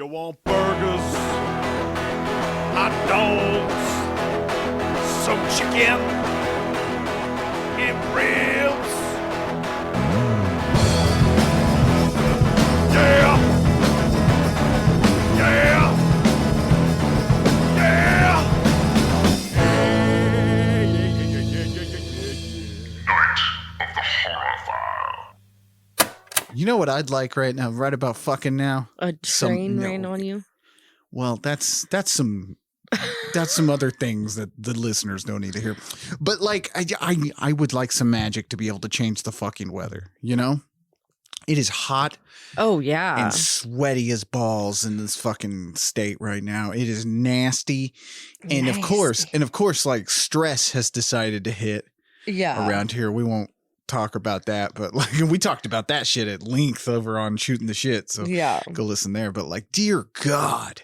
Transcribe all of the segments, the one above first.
You want burgers, hot dogs, some chicken, and ribs. Yeah! Yeah! Yeah! You know what I'd like right now, right about fucking now? A train ran on you? Well, that's some other things that the listeners don't need to hear. But like, I would like some magic to be able to change the fucking weather. You know, it is hot. Oh yeah, and sweaty as balls in this fucking state right now. It is nasty, and of course, like stress has decided to hit. Yeah, around here we won't talk about that, but like we talked about that shit at length over on Shooting the Shit, so yeah, go listen there. But like, dear God,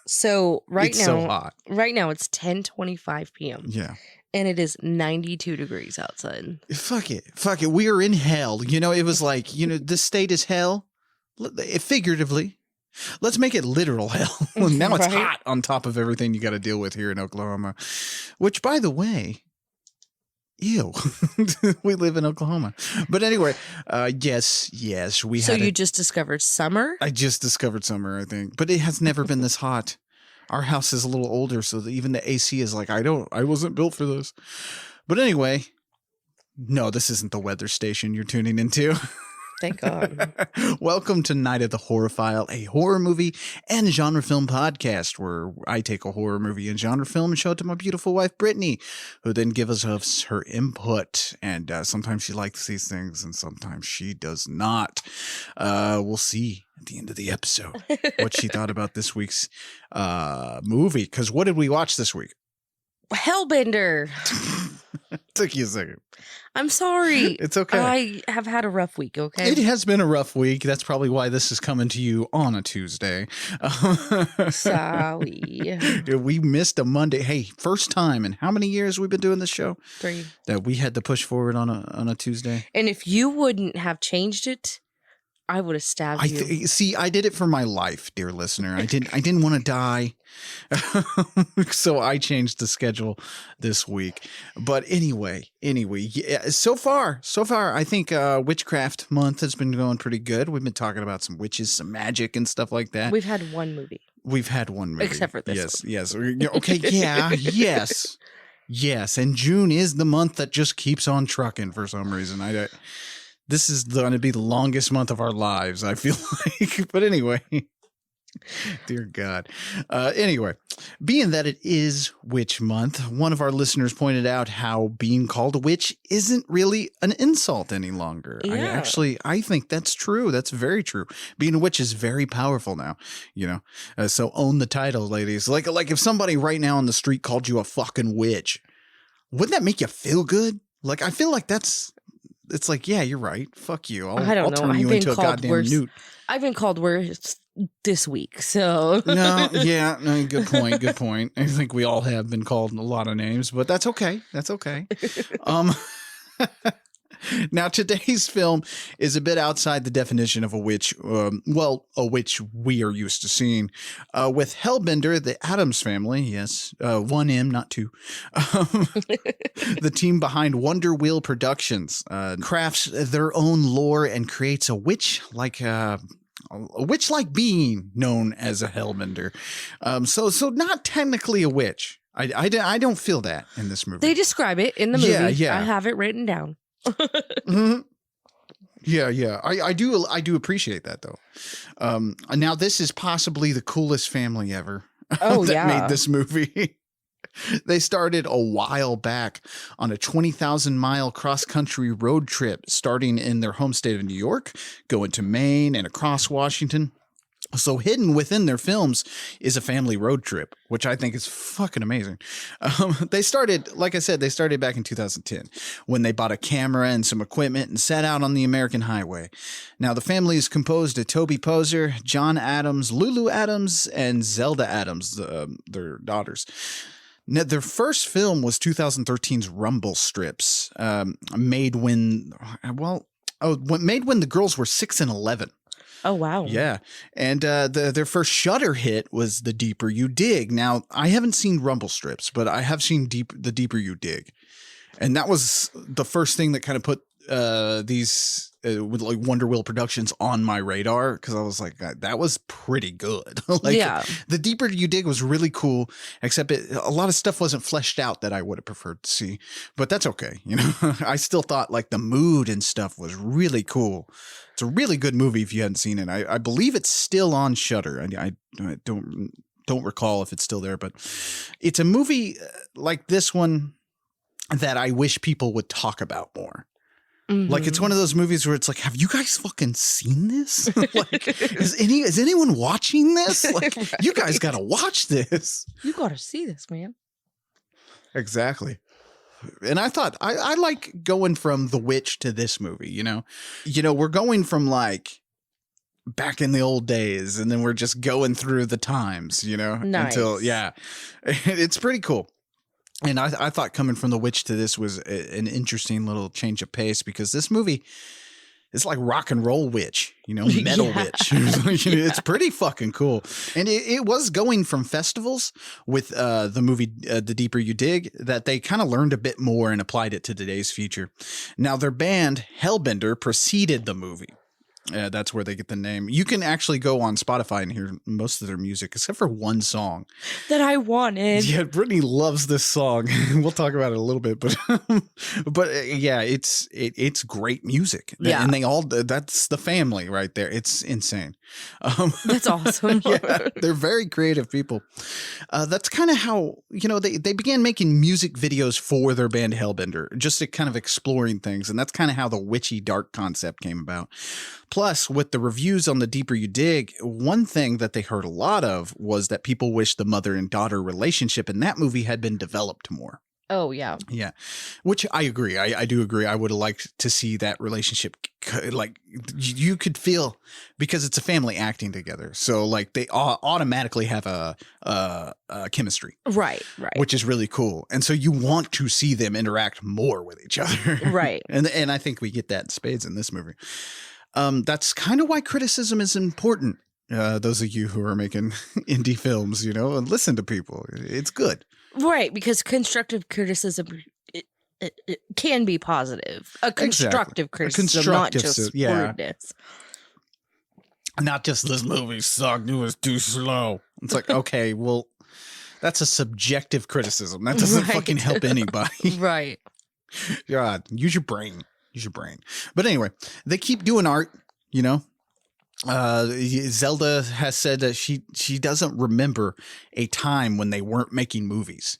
so it's so hot. Right now it's 10:25 p.m. Yeah, and it is 92 degrees outside. Fuck it, we are in hell. You know, it was like, you know, this state is hell, figuratively. Let's make it literal hell. Now it's hot on top of everything you got to deal with here in Oklahoma, which, by the way, ew. We live in Oklahoma. But anyway, yes, we So had you just discovered summer? I just discovered summer, I think. But it has never been this hot. Our house is a little older, so even the AC is like, I wasn't built for this. But anyway, no, this isn't the weather station you're tuning into. Thank God. Welcome to Night of the Horrorphile, a horror movie and genre film podcast where I take a horror movie and genre film and show it to my beautiful wife, Brittany, who then gives us her input. And sometimes she likes these things and sometimes she does not. We'll see at the end of the episode what she thought about this week's movie. Because what did we watch this week? Hellbender. Took you a second. I'm sorry. It's okay. I have had a rough week, okay? It has been a rough week. That's probably why this is coming to you on a Tuesday. Sorry. We missed a Monday. Hey, first time in how many years we've been doing this show? 3. That we had to push forward on a Tuesday. And if you wouldn't have changed it, I would have stabbed you. See, I did it for my life, dear listener. I didn't want to die. So I changed the schedule this week. But anyway, yeah, so far, I think Witchcraft Month has been going pretty good. We've been talking about some witches, some magic and stuff like that. We've had one movie. Except for this one. Yes. Okay, yeah, yes. And June is the month that just keeps on trucking for some reason. This is going to be the longest month of our lives, I feel like. But anyway, dear God. Anyway, being that it is Witch Month, one of our listeners pointed out how being called a witch isn't really an insult any longer. Yeah. I think that's true. That's very true. Being a witch is very powerful now, you know. So own the title, ladies. Like if somebody right now on the street called you a fucking witch, wouldn't that make you feel good? Like, I feel like it's like, yeah, you're right. Fuck you. I'll turn you into a goddamn newt. I've been called worse this week, so. No, good point. I think we all have been called a lot of names, but that's okay. Now, today's film is a bit outside the definition of a witch, a witch we are used to seeing. With Hellbender, the Adams family, yes, 1 M, not 2, the team behind Wonder Wheel Productions crafts their own lore and creates a witch-like being known as a Hellbender. So not technically a witch. I don't feel that in this movie. They describe it in the movie. Yeah. I have it written down. Mm-hmm. Yeah. I do appreciate that though. Now this is possibly the coolest family ever. Oh, that made this movie. They started a while back on a 20,000-mile cross-country road trip, starting in their home state of New York, going to Maine and across Washington. So hidden within their films is a family road trip, which I think is fucking amazing. They started back in 2010 when they bought a camera and some equipment and set out on the American highway. Now, the family is composed of Toby Poser, John Adams, Lulu Adams, and Zelda Adams, their daughters. Now, their first film was 2013's Rumble Strips, made when the girls were 6 and 11. Oh, wow. Yeah. And their first Shudder hit was The Deeper You Dig. Now, I haven't seen Rumble Strips, but I have seen The Deeper You Dig. And that was the first thing that kind of put these with like Wonder Wheel Productions on my radar, because I was like, that was pretty good. Like, yeah. The Deeper You Dig was really cool, except a lot of stuff wasn't fleshed out that I would have preferred to see, but that's okay. You know, I still thought like the mood and stuff was really cool. It's a really good movie if you hadn't seen it. I believe it's still on Shudder. I don't recall if it's still there, but it's a movie like this one that I wish people would talk about more. Mm-hmm. Like, it's one of those movies where it's like, have you guys fucking seen this? Like, is anyone watching this? Like, right. You guys got to watch this. You got to see this, man. Exactly. And I thought I like going from The Witch to this movie, you know, we're going from like back in the old days, and then we're just going through the times, you know, until, yeah, it's pretty cool. And I thought coming from The Witch to this was an interesting little change of pace, because this movie is like rock and roll witch, you know, metal witch. It's pretty fucking cool. And it was going from festivals with the movie The Deeper You Dig that they kind of learned a bit more and applied it to today's future. Now, their band Hellbender preceded the movie. That's where they get the name. You can actually go on Spotify and hear most of their music, except for one song that I wanted. Yeah, Brittany loves this song. We'll talk about it a little bit, but yeah, it's great music. Yeah, and that's the family right there. It's insane. That's awesome. Yeah, they're very creative people. That's kind of how, you know, they began making music videos for their band Hellbender, just to kind of exploring things, and that's kind of how the witchy dark concept came about. Plus, with the reviews on The Deeper You Dig, one thing that they heard a lot of was that people wished the mother and daughter relationship in that movie had been developed more. Oh, yeah. Yeah, which I agree. I do agree. I would have liked to see that relationship, like, you could feel, because it's a family acting together. So, like, they automatically have a chemistry. Right. Which is really cool. And so you want to see them interact more with each other. Right. And I think we get that in spades in this movie. That's kind of why criticism is important. Those of you who are making indie films, you know, and listen to people. It's good. Right, because constructive criticism it can be positive. A constructive criticism, not just rudeness. Not just this movie sucked, it was too slow. It's like, okay, well, that's a subjective criticism. That doesn't fucking help anybody. Right. God, use your brain. But anyway, they keep doing art, you know. Zelda has said that she doesn't remember a time when they weren't making movies.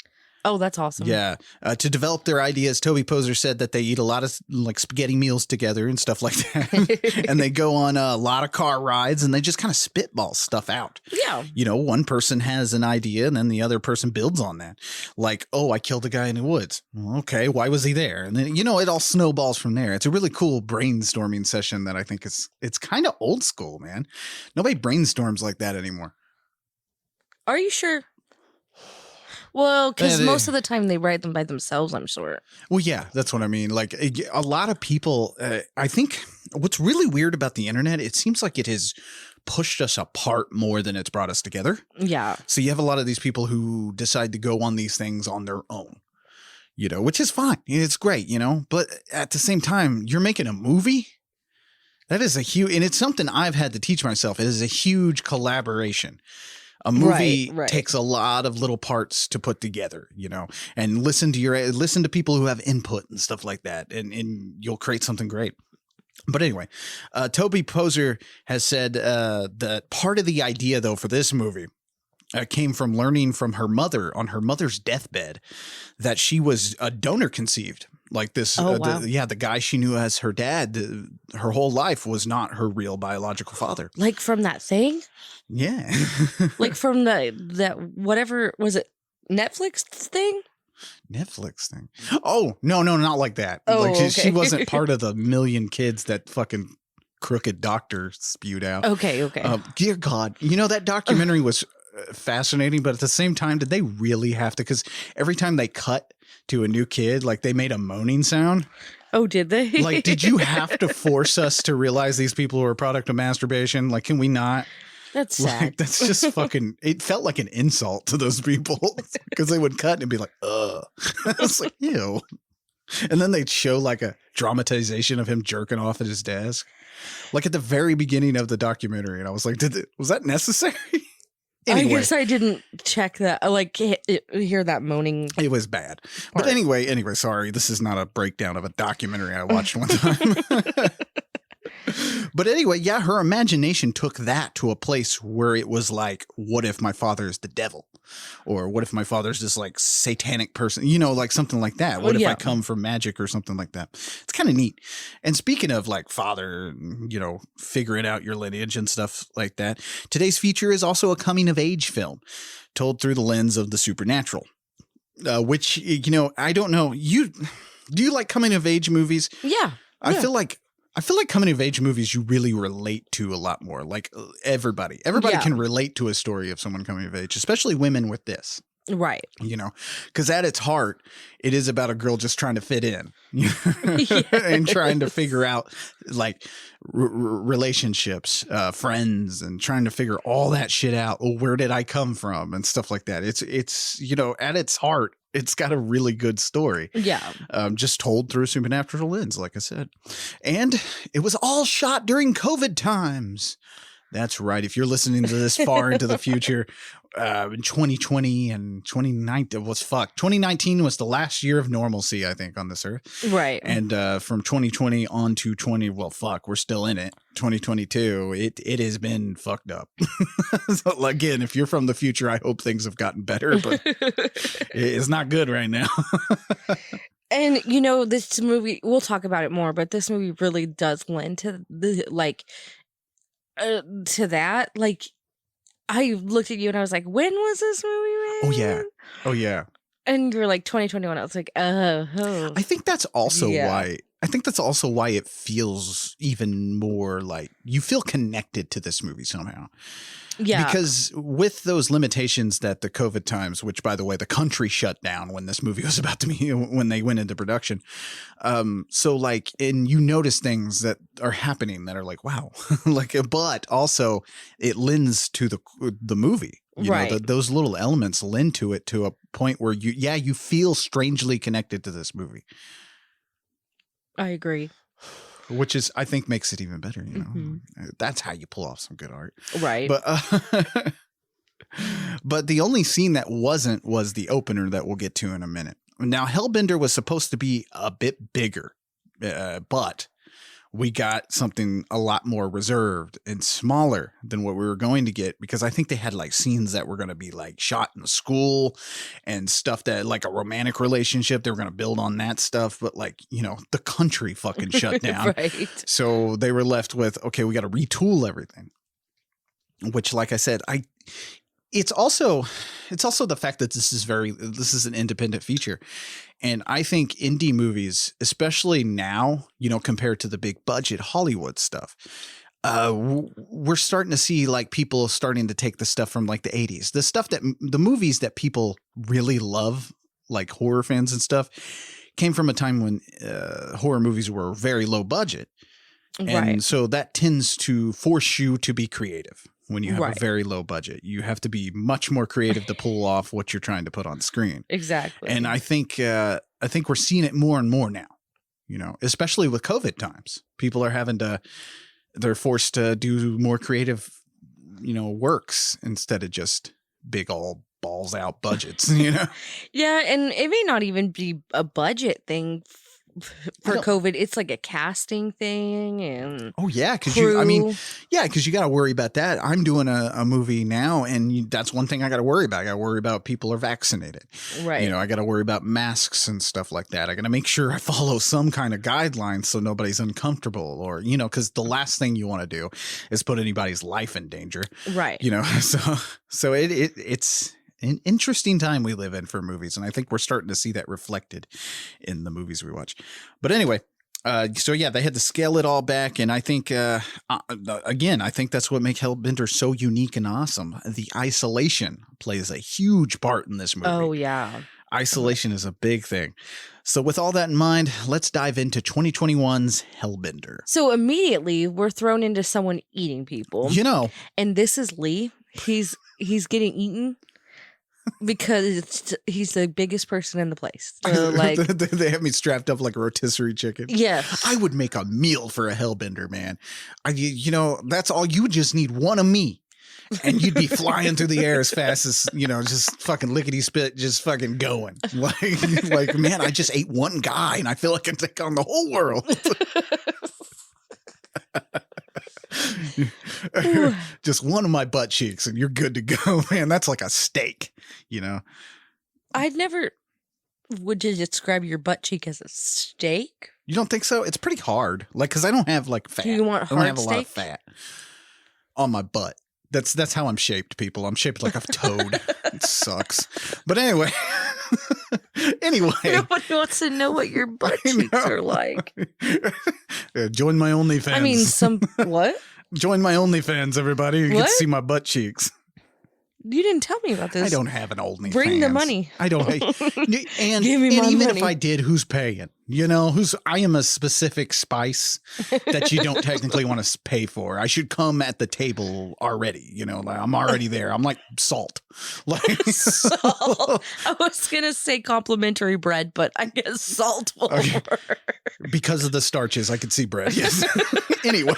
Oh, that's awesome. Yeah. To develop their ideas, Toby Poser said that they eat a lot of like spaghetti meals together and stuff like that. And they go on a lot of car rides and they just kind of spitball stuff out. Yeah. You know, one person has an idea and then the other person builds on that. Like, oh, I killed a guy in the woods. Well, okay, why was he there? And then, you know, it all snowballs from there. It's a really cool brainstorming session that I think it's kind of old school, man. Nobody brainstorms like that anymore. Are you sure? Well, because most of the time they write them by themselves, I'm sure. Well, yeah, that's what I mean. Like a lot of people, I think what's really weird about the internet, it seems like it has pushed us apart more than it's brought us together. Yeah. So you have a lot of these people who decide to go on these things on their own, you know, which is fine. It's great, you know, but at the same time, you're making a movie. That is a huge, and it's something I've had to teach myself. It is a huge collaboration. A movie takes a lot of little parts to put together, you know, and listen to people who have input and stuff like that, and you'll create something great. But anyway, Toby Poser has said that part of the idea, though, for this movie came from learning from her mother on her mother's deathbed that she was a donor conceived. Like this, oh, wow. The guy she knew as her dad, her whole life was not her real biological father. Like from that thing? Yeah. Like from that whatever, was it Netflix thing? Netflix thing. Oh, no, not like that. Oh, like okay. She wasn't part of the million kids that fucking crooked doctor spewed out. Okay. Dear God. You know, that documentary was fascinating, but at the same time, did they really have to? Because every time they cut to a new kid, like they made a moaning sound. Oh, did they? Like, did you have to force us to realize these people were a product of masturbation? Like, can we not? That's sad. Like, that's just fucking, it felt like an insult to those people because they would cut and be like, ugh. I was like, ew. And then they'd show like a dramatization of him jerking off at his desk. Like at the very beginning of the documentary. And I was like, was that necessary? Anyway, I guess I didn't check that. Like, hear that moaning. It was bad. Part. But anyway, sorry. This is not a breakdown of a documentary I watched one time. But anyway, yeah, her imagination took that to a place where it was like, what if my father is the devil? Or what if my father's this like satanic person? You know, like something like that. What if I come from magic or something like that? It's kind of neat. And speaking of like father, you know, figuring out your lineage and stuff like that, today's feature is also a coming of age film told through the lens of the supernatural, which, you know, I don't know. Do you like coming of age movies? Yeah. I feel like coming of age movies you really relate to a lot more. Like everybody can relate to a story of someone coming of age, especially women with this. Right. You know, because at its heart, it is about a girl just trying to fit in and trying to figure out like relationships, friends, and trying to figure all that shit out. Well, where did I come from and stuff like that? It's, you know, at its heart, it's got a really good story. Yeah. Just told through a supernatural lens, like I said. And it was all shot during COVID times. That's right. If you're listening to this far into the future, in 2020 and 2019 2019 was the last year of normalcy, I think, on this earth. Right. And from 2020 on to we're still in it. 2022, it has been fucked up. So again, if you're from the future, I hope things have gotten better, but it's not good right now. And, you know, this movie, we'll talk about it more, but this movie really does lend to the, like, to that. Like, I looked at you and I was like, when was this movie made? Oh yeah. And you were like 2021. I was like, oh. I think that's also why. I think that's also why it feels even more like you feel connected to this movie somehow. Yeah. Because with those limitations that the COVID times, which by the way, the country shut down when this movie was about to be, when they went into production. So like, and you notice things that are happening that are like, wow, like, but also it lends to the movie. You know, those little elements lend to it to a point where you feel strangely connected to this movie. I agree. Which is, I think, makes it even better. You know, that's how you pull off some good art, right? But the only scene that wasn't was the opener that we'll get to in a minute. Now, Hellbender was supposed to be a bit bigger, but we got something a lot more reserved and smaller than what we were going to get, because I think they had like scenes that were going to be like shot in the school and stuff that like a romantic relationship. They were going to build on that stuff. But like, you know, the country fucking shut down. Right. So they were left with, okay, we got to retool everything, which, like I said, it's also the fact that this is an independent feature. And I think indie movies, especially now, you know, compared to the big budget Hollywood stuff, we're starting to see like people starting to take the stuff from like the 80s, the movies that people really love, like horror fans and stuff, came from a time when horror movies were very low budget. And so that tends to force you to be creative. When you have a very low budget, you have to be much more creative to pull off what you're trying to put on screen. Exactly. And I think we're seeing it more and more now, you know, especially with COVID times. People are they're forced to do more creative, you know, works instead of just big old balls out budgets, you know? Yeah. And it may not even be a budget thing for COVID. It's like a casting thing. And because you got to worry about that. I'm doing a movie now, and that's one thing I got to worry about. I got to worry about people are vaccinated, right? You know, I got to worry about masks and stuff like that. I got to make sure I follow some kind of guidelines so nobody's uncomfortable, or, you know, because the last thing you want to do is put anybody's life in danger, right? You know, so it's an interesting time we live in for movies, and I think we're starting to see that reflected in the movies we watch. But anyway, so yeah, they had to scale it all back, and I think again, I think that's what makes Hellbender so unique and awesome. The isolation plays a huge part in this movie. Oh yeah. Isolation is a big thing. So with all that in mind, let's dive into 2021's Hellbender. So immediately we're thrown into someone eating people. You know, And this is Leigh. He's getting eaten because he's the biggest person in the place. So, like, they have me strapped up like a rotisserie chicken. yeah, I would make a meal for a Hellbender, man. You know, that's all. You would just need one of me. And you'd be flying through the air as fast as, you know, just fucking lickety spit, just fucking going. Like, man, I just ate one guy and I feel like I can take on the whole world. Just one of my butt cheeks and you're good to go, man. That's like a steak, you know. Would you describe your butt cheek as a steak? You don't think so? It's pretty hard. Like, because I don't have like fat. Do you want I don't hard have a lot of fat on my butt. That's how I'm shaped, people. I'm shaped like a toad. It sucks. But anyway. Nobody wants to know what your butt cheeks are like. Join my OnlyFans. I mean, what? Join my OnlyFans, everybody. You get to see my butt cheeks. You didn't tell me about this. I don't have an OnlyFans. Bring the money. I don't. And Give me my even money. if I did, who's paying? You know, I am a specific spice that you don't technically want to pay for. I should come at the table already. You know, like I'm already there. I'm like salt. Like Salt. I was gonna say complimentary bread, but I guess salt will work. Because of the starches, I could see bread. Yes. Anyway.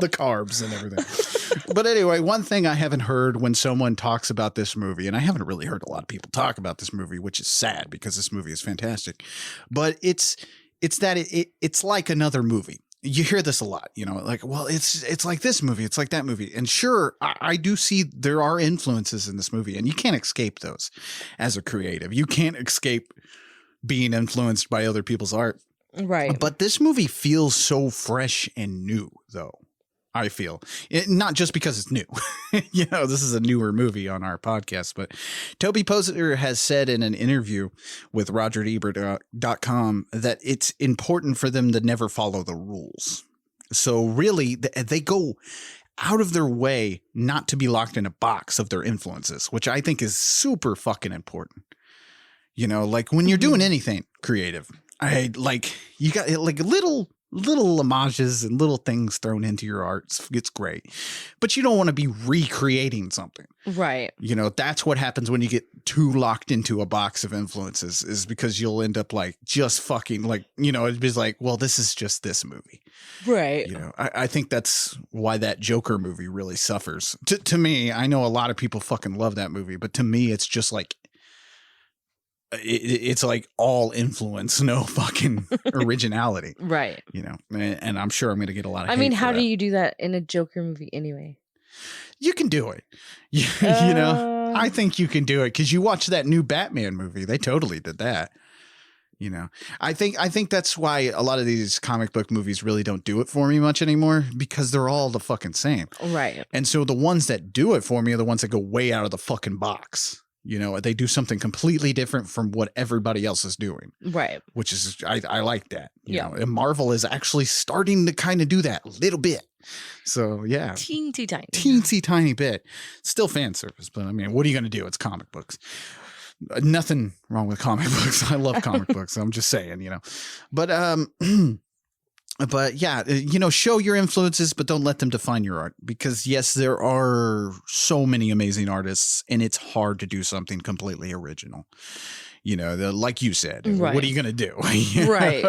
The carbs and everything. But anyway, one thing I haven't heard when someone talks about this movie, and I haven't really heard a lot of people talk about this movie, which is sad because this movie is fantastic, but it's that it's like another movie. You hear this a lot, you know, like, well, it's like this movie, it's like that movie. And sure, I do see there are influences in this movie, and you can't escape those as a creative. You can't escape being influenced by other people's art. Right. But this movie feels so fresh and new, though. I feel not just because it's new. You know, this is a newer movie on our podcast, but Toby Poser has said in an interview with RogerEbert.com that it's important for them to never follow the rules. So really, they go out of their way not to be locked in a box of their influences, which I think is super fucking important. You know, like when you're doing anything creative, you got like little homages and little things thrown into your art. It's great, but you don't want to be recreating something. Right. You know, that's what happens when you get too locked into a box of influences, is because you'll end up like just fucking like, you know, it'd be like, well, this is just this movie. Right. You know, I think that's why that Joker movie really suffers. To me, I know a lot of people fucking love that movie, but to me, it's just like, it's like all influence, no fucking originality. Right. You know, and I'm sure I'm going to get a lot of I mean, hate for how that. do you do that in a Joker movie anyway? You can do it. You know, I think you can do it because you watch that new Batman movie. They totally did that. You know, I think that's why a lot of these comic book movies really don't do it for me much anymore, because they're all the fucking same. Right. And so the ones that do it for me are the ones that go way out of the fucking box. You know, they do something completely different from what everybody else is doing. Right. Which is, I like that. You know, and Marvel is actually starting to kind of do that a little bit. So, yeah. Teensy tiny bit. Still fan service, but I mean, what are you going to do? It's comic books. Nothing wrong with comic books. I love comic books. I'm just saying, you know. But yeah, you know, show your influences, but don't let them define your art, because yes, there are so many amazing artists and it's hard to do something completely original. You know, like you said, right. What are you going to do? Right.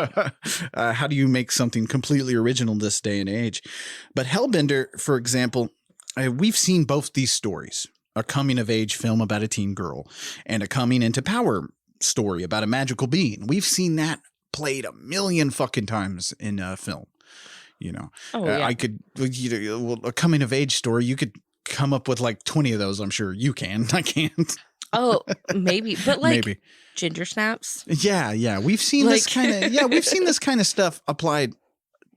How do you make something completely original this day and age? But Hellbender, for example, we've seen both these stories, a coming of age film about a teen girl and a coming into power story about a magical being. We've seen that played a million fucking times in a film, you know. I could, a coming of age story, you could come up with like 20 of those. I'm sure you can. I can't. Oh, maybe, but like maybe. Ginger snaps. Yeah. We've seen this kind of, we've seen this kind of stuff applied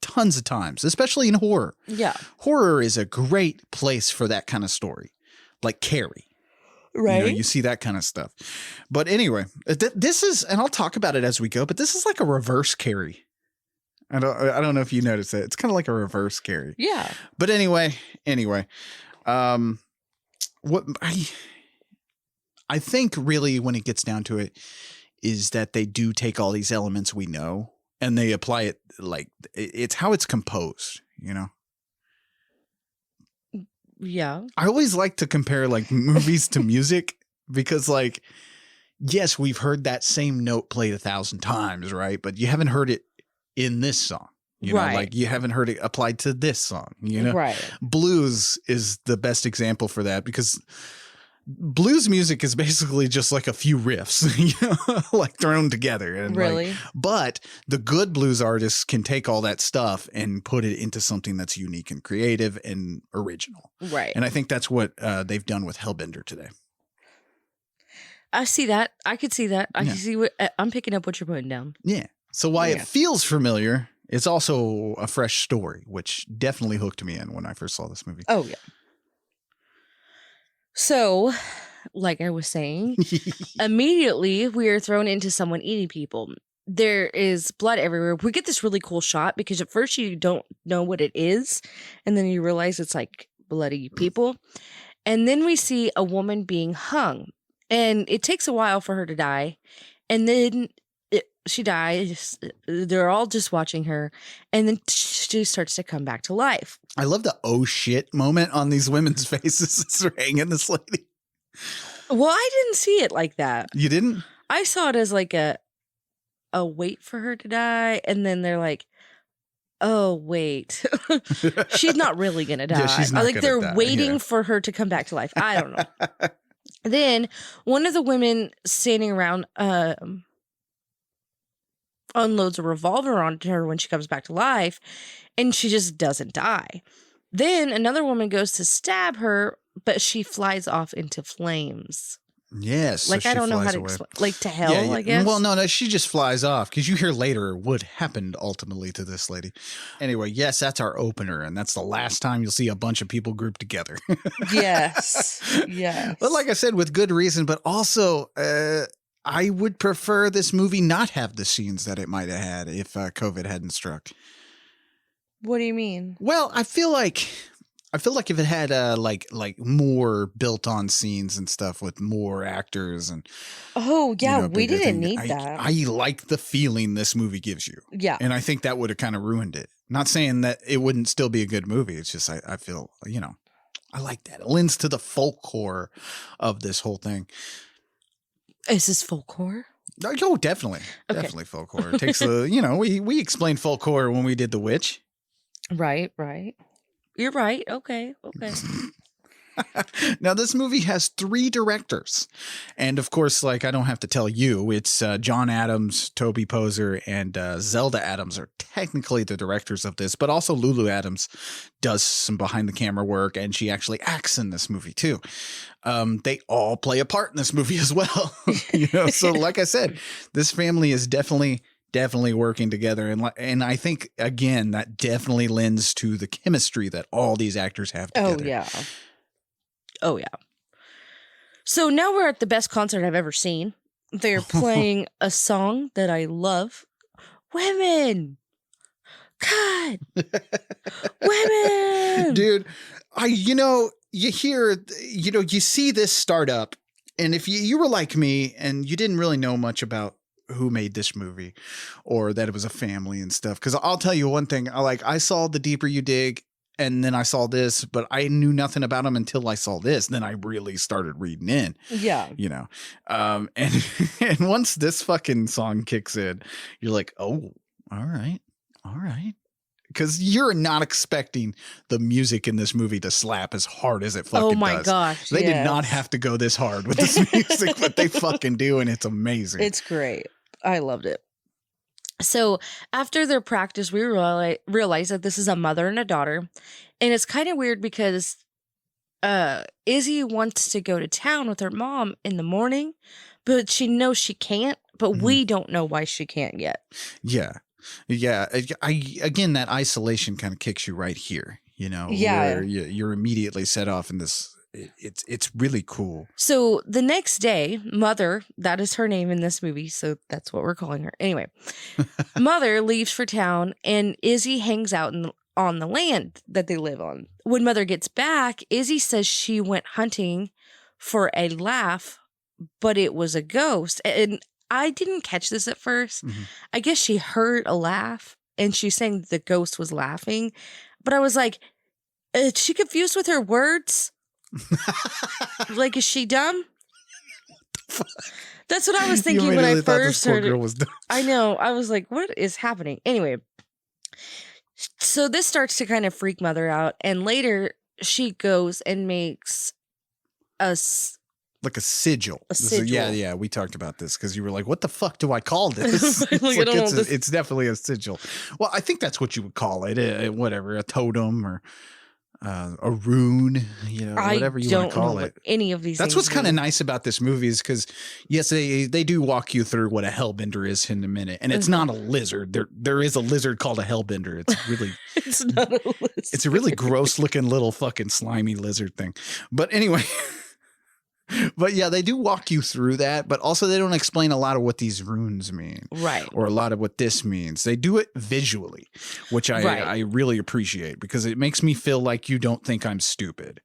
tons of times, especially in horror. Yeah. Horror is a great place for that kind of story, like Carrie. Right. You know, you see that kind of stuff. But anyway, this is, and I'll talk about it as we go, but this is like a reverse Carrie. I don't know if you noticed that. It's kind of like a reverse Carrie. Yeah. But anyway, I think really when it gets down to it is that they do take all these elements we know and they apply it like it's how it's composed, you know? Yeah. I always like to compare like movies to music because like, yes, we've heard that same note played 1,000 times, right? But you haven't heard it in this song. You know, Right. like you haven't heard it applied to this song, you know? Right. Blues is the best example for that because blues music is basically just like a few riffs, you know, like thrown together. And Really? but the good blues artists can take all that stuff and put it into something that's unique and creative and original. Right. And I think that's what they've done with Hellbender today. I see that. I could see that. I Yeah. can see what I'm picking up what you're putting down. Yeah. So while Yeah. it feels familiar, it's also a fresh story, which definitely hooked me in when I first saw this movie. Oh, yeah. So, like I was saying, immediately we are thrown into someone eating people. There is blood everywhere. We get this really cool shot because at first you don't know what it is. And then you realize it's like bloody people. And then we see a woman being hung. And it takes a while for her to die. And then she dies. They're all just watching her. And then she starts to come back to life. I love the oh shit moment on these women's faces as they're hanging this lady. Well, I didn't see it like that. You didn't? I saw it as like a wait for her to die. And then they're like, oh, wait. She's not really going to die. Yeah, she's not like gonna they're die, waiting yeah. for her to come back to life. I don't know. Then one of the women standing around unloads a revolver onto her when she comes back to life, and she just doesn't die. Then another woman goes to stab her, but she flies off into flames. Yes. Like, so I she don't know how flies to away. explain. Like, to hell, I guess. Well, no, she just flies off because you hear later what happened ultimately to this lady. Anyway, yes, that's our opener, and that's the last time you'll see a bunch of people grouped together. Yes. Yes. But like I said, with good reason, but also I would prefer this movie not have the scenes that it might have had if COVID hadn't struck. What do you mean? Well, I feel like if it had like more built on scenes and stuff with more actors and Oh, yeah, we bigger didn't thing, need that. I like the feeling this movie gives you. Yeah. And I think that would have kind of ruined it. Not saying that it wouldn't still be a good movie. It's just I feel, I like that. It lends to the folklore of this whole thing. Is this folklore? Oh, definitely. Okay. Definitely folklore. It takes the, we explained folklore when we did The Witch. Right. You're right. Okay. Now, this movie has 3 directors. And of course, like I don't have to tell you, it's John Adams, Toby Poser, and Zelda Adams are technically the directors of this. But also Lulu Adams does some behind the camera work, and she actually acts in this movie too. They all play a part in this movie as well. So like I said, this family is definitely working together. And I think, again, that definitely lends to the chemistry that all these actors have together. Oh, yeah. So now we're at the best concert I've ever seen. They're playing a song that I love. Women. God. Women. Dude, you hear, you see this start up. And if you were like me and you didn't really know much about who made this movie or that it was a family and stuff. Because I'll tell you one thing, I saw The Deeper You Dig and then I saw this, but I knew nothing about them until I saw this. Then I really started reading in. Yeah. And once this fucking song kicks in, you're like, oh, all right. Because you're not expecting the music in this movie to slap as hard as it fucking does. Oh my gosh. They did not have to go this hard with this music, but they fucking do, and it's amazing. It's great. I loved it. So after their practice, we realize that this is a mother and a daughter. And it's kind of weird because Izzy wants to go to town with her mom in the morning, but she knows she can't, but we don't know why she can't yet. Yeah. Again, that isolation kind of kicks you right here, Yeah. where you're immediately set off in this. It's really cool. So the next day, Mother, that is her name in this movie, so that's what we're calling her. Anyway, Mother leaves for town, and Izzy hangs out on the land that they live on. When Mother gets back, Izzy says she went hunting for a laugh but it was a ghost. And I didn't catch this at first. Mhm. I guess she heard a laugh and she's saying the ghost was laughing. But I was like, is she confused with her words? Like, is she dumb? That's what I was thinking when I first heard it. Was dumb. I know. I was like, what is happening? Anyway, so this starts to kind of freak Mother out. And later she goes and makes us like a sigil. A sigil. Yeah, we talked about this because you were like, what the fuck do I call this? It's definitely a sigil. Well, I think that's what you would call it. Whatever, a totem or a rune, whatever you want to call it. Any of these. That's what's kind of nice about this movie is because, yes, they do walk you through what a hellbender is in a minute. And it's not a lizard. There is a lizard called a hellbender. It's really it's not a lizard. It's a really gross looking little fucking slimy lizard thing. But anyway. But yeah, they do walk you through that, but also they don't explain a lot of what these runes mean. Right. Or a lot of what this means. They do it visually, which I really appreciate because it makes me feel like you don't think I'm stupid.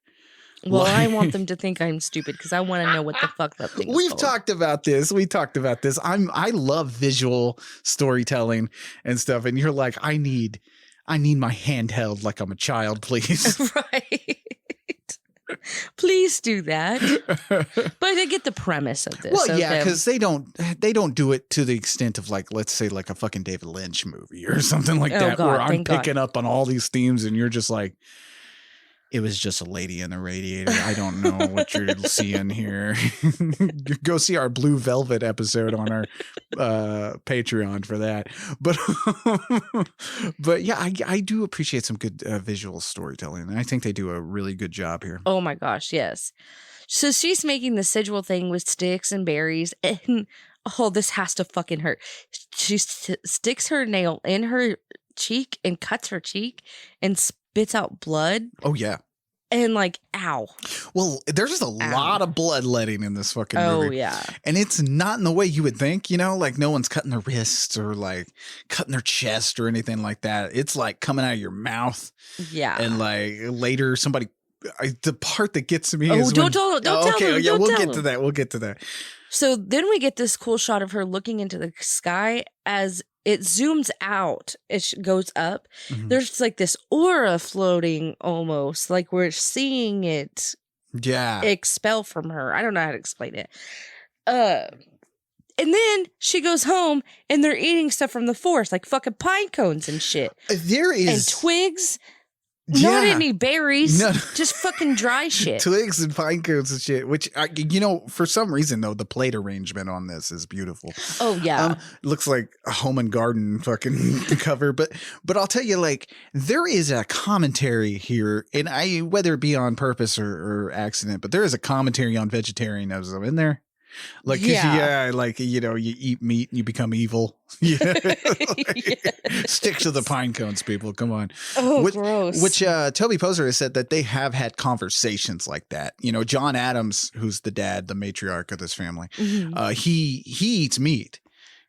Well, I want them to think I'm stupid because I want to know what the fuck that thing is. We've talked about this. I love visual storytelling and stuff. And you're like, I need my handheld like I'm a child, please. Right. Please do that. But I get the premise of this. Well, yeah, because they don't do it to the extent of like, let's say like a fucking David Lynch movie or something like that, where I'm picking up on all these themes and you're just like, it was just a lady in a radiator. I don't know what you're seeing here. Go see our Blue Velvet episode on our Patreon for that. But yeah, I do appreciate some good visual storytelling. And I think they do a really good job here. Oh my gosh, yes. So she's making the sigil thing with sticks and berries. And this has to fucking hurt. She sticks her nail in her cheek and cuts her cheek and spits out blood. Oh, yeah. And like, ow. Well, there's just a lot of bloodletting in this fucking movie. Oh, yeah. And it's not in the way you would think, like no one's cutting their wrists or like cutting their chest or anything like that. It's like coming out of your mouth. Yeah. And like later somebody, the part that gets me is don't tell them. Yeah, we'll get to that. We'll get to that. So then we get this cool shot of her looking into the sky as it zooms out. It goes up. Mm-hmm. There's like this aura floating almost, like we're seeing it expel from her. I don't know how to explain it. And then she goes home and they're eating stuff from the forest, like fucking pine cones and shit. There is. And twigs. Not any berries, just fucking dry shit. Twigs and pine cones and shit, which, for some reason, though, the plate arrangement on this is beautiful. Oh, yeah. Looks like a home and garden fucking cover. But I'll tell you, like, there is a commentary here, and whether it be on purpose or accident, but there is a commentary on vegetarianism in there. Like, you eat meat and you become evil. Yeah. Stick to the pine cones, people. Come on. Oh, gross. Which Toby Poser has said that they have had conversations like that. John Adams, who's the dad, the matriarch of this family, he eats meat.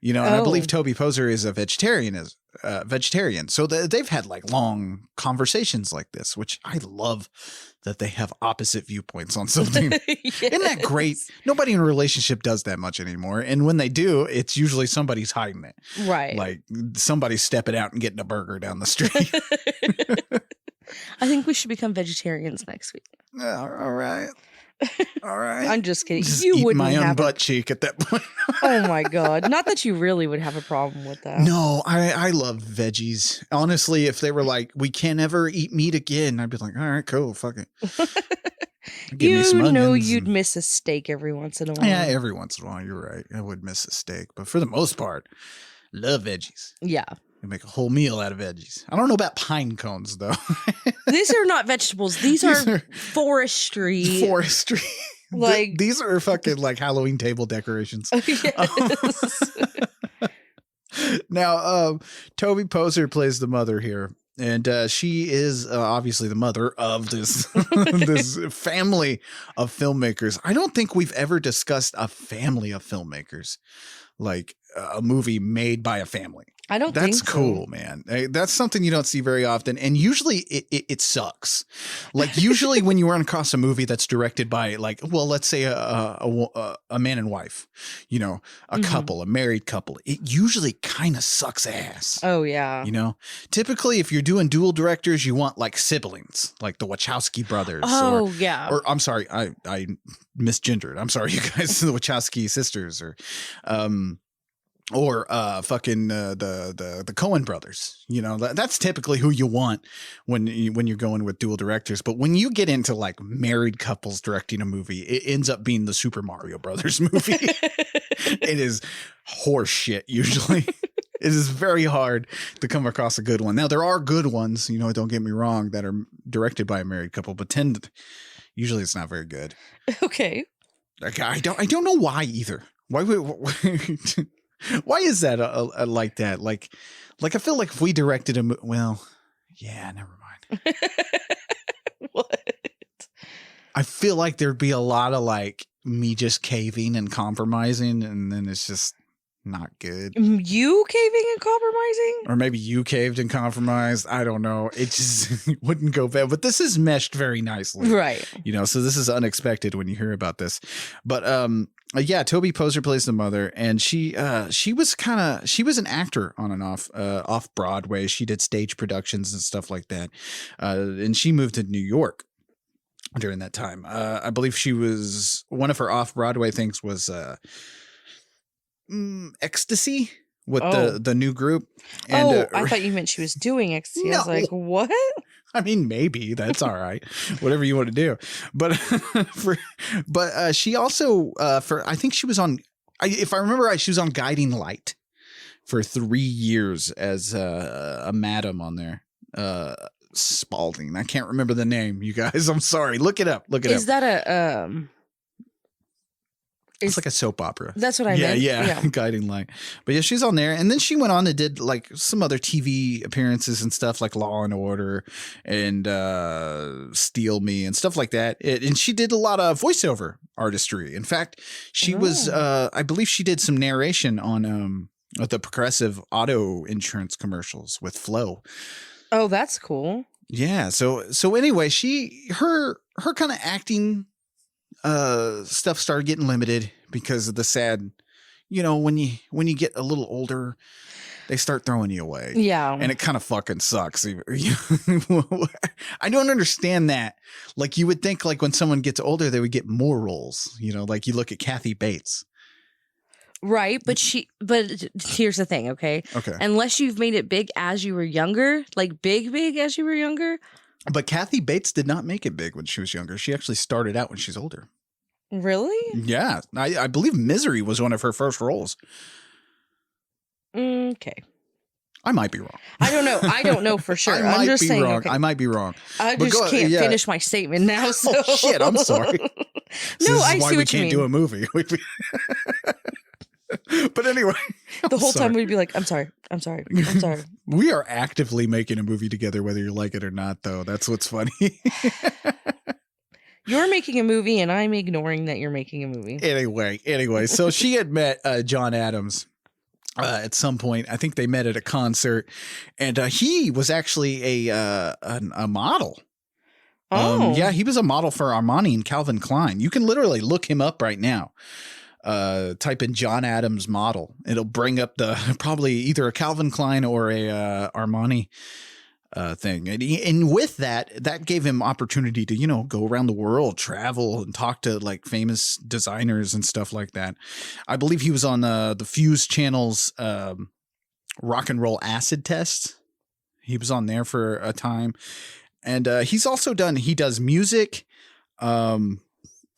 And I believe Toby Poser is a vegetarian. So they've had like long conversations like this, which I love that they have opposite viewpoints on something. Yes. Isn't that great? Nobody in a relationship does that much anymore. And when they do, it's usually somebody's hiding it. Right. Like somebody's stepping out and getting a burger down the street. I think we should become vegetarians next week. All right. All right. I'm just kidding. Just you eat wouldn't my own have butt cheek at that point. Oh my God. Not that you really would have a problem with that. No, I love veggies. Honestly, if they were like, we can't ever eat meat again, I'd be like, all right, cool, fuck it. You'd miss a steak every once in a while. Yeah, every once in a while, you're right. I would miss a steak. But for the most part, love veggies. Yeah. You make a whole meal out of veggies. I don't know about pine cones, though. These are not vegetables. These are forestry. Forestry. Like these are fucking like Halloween table decorations. Yes. Now, Toby Poser plays the mother here. And she is obviously the mother of this this family of filmmakers. I don't think we've ever discussed a family of filmmakers, like a movie made by a family. I don't think That's cool, man. That's something you don't see very often. And usually it sucks. Like usually when you run across a movie that's directed by like, well, let's say a man and wife, you know, a couple, a married couple, it usually kind of sucks ass. Oh, yeah. You know, typically if you're doing dual directors, you want like siblings, like the Wachowski brothers. Oh, yeah. Or I'm sorry, I misgendered. I'm sorry, you guys, the Wachowski sisters or fucking the Coen brothers. You know, that's typically who you want when you're going with dual directors. But when you get into like married couples directing a movie, it ends up being the Super Mario Brothers movie. It is horse shit usually. It is very hard to come across a good one. Now there are good ones, you know, don't get me wrong, that are directed by a married couple, but usually it's not very good. Okay. Like, I don't know why either. Why is that like that? Like I feel like if we directed a well, yeah, never mind. What? I feel like there'd be a lot of like me just caving and compromising, and then it's just not good. You caving and compromising? Or maybe you caved and compromised. I don't know. It just wouldn't go bad. But this is meshed very nicely. Right. You know, so this is unexpected when you hear about this. But yeah, Toby Poser plays the mother, and she was an actor on and off Broadway. She did stage productions and stuff like that. And she moved to New York during that time. I believe she was one of her off Broadway things was Ecstasy with the new group. And, I thought you meant she was doing ecstasy. No. I was like, what? I mean, maybe that's all right. Whatever you want to do. But she also I think she was on, if I remember right, she was on Guiding Light for 3 years as a madam on there. Spalding. I can't remember the name, you guys. I'm sorry. Look it up. Is that a it's like a soap opera. That's what I meant. Yeah. Guiding Light. But yeah, she's on there. And then she went on and did like some other TV appearances and stuff like Law and Order and Steal Me and stuff like that. And she did a lot of voiceover artistry. In fact, she was, I believe she did some narration on the Progressive auto insurance commercials with Flo. Oh, that's cool. Yeah. So anyway, her kind of acting stuff started getting limited because of the sad, you know, when you get a little older, they start throwing you away. Yeah. And it kind of fucking sucks. I don't understand that. Like you would think like when someone gets older, they would get more roles, you know, like you look at Kathy Bates. Right. But here's the thing. Okay. Unless you've made it big as you were younger, like big as you were younger. But Kathy Bates did not make it big when she was younger. She actually started out when she's older. Really? Yeah. I believe Misery was one of her first roles. Okay. I might be wrong. I don't know for sure. I'm just saying. Wrong. Okay. I might be wrong. I just can't finish my statement now. So. Oh, shit. I'm sorry. No, I see why we what you can't mean. do a movie. But anyway, the whole time we'd be like, I'm sorry. We are actively making a movie together, whether you like it or not, though. That's what's funny. You're making a movie and I'm ignoring that you're making a movie. Anyway, so she had met John Adams at some point. I think they met at a concert, and he was actually a model. Oh. Yeah, he was a model for Armani and Calvin Klein. You can literally look him up right now. Type in John Adams model. It'll bring up probably either a Calvin Klein or a Armani thing. And with that gave him opportunity to, you know, go around the world, travel and talk to like famous designers and stuff like that. I believe he was on the Fuse Channel's Rock and Roll Acid Test. He was on there for a time. And he's also he does music.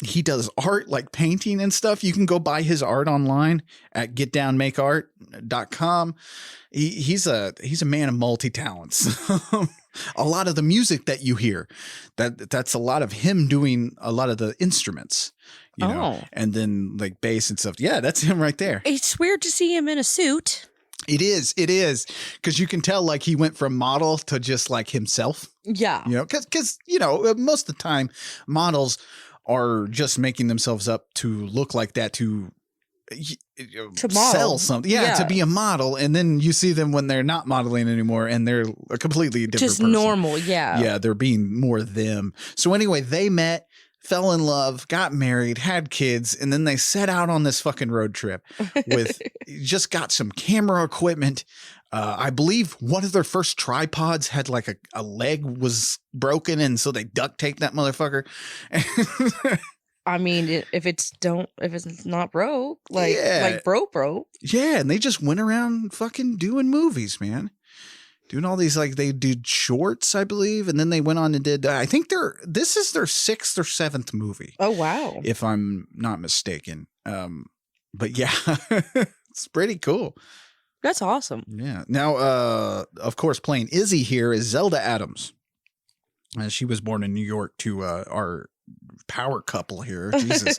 He does art like painting and stuff. You can go buy his art online at getdownmakeart.com. He's a man of multi-talents. A lot of the music that you hear, that's a lot of him doing a lot of the instruments, you know, and then like bass and stuff. Yeah, that's him right there. It's weird to see him in a suit. It is. Because you can tell like he went from model to just like himself. Yeah. You know, because, you know, most of the time models are just making themselves up to look like that to To model. sell something. Yeah, to be a model. And then you see them when they're not modeling anymore and they're a completely different Just person. normal, yeah. Yeah, they're being more them. So anyway, they met, fell in love, got married, had kids, and then they set out on this fucking road trip with just got some camera equipment. I believe one of their first tripods had like a leg was broken, and so they duct taped that motherfucker. I mean, if it's not broke, like broke. Yeah, and they just went around fucking doing movies, man. Doing all these, like, they did shorts, I believe, and then they went on and did, I think this is their 6th or 7th movie. Oh, wow. If I'm not mistaken. But yeah, it's pretty cool. That's awesome. Yeah. Now, of course, playing Izzy here is Zelda Adams. She was born in New York to our power couple here. Jesus.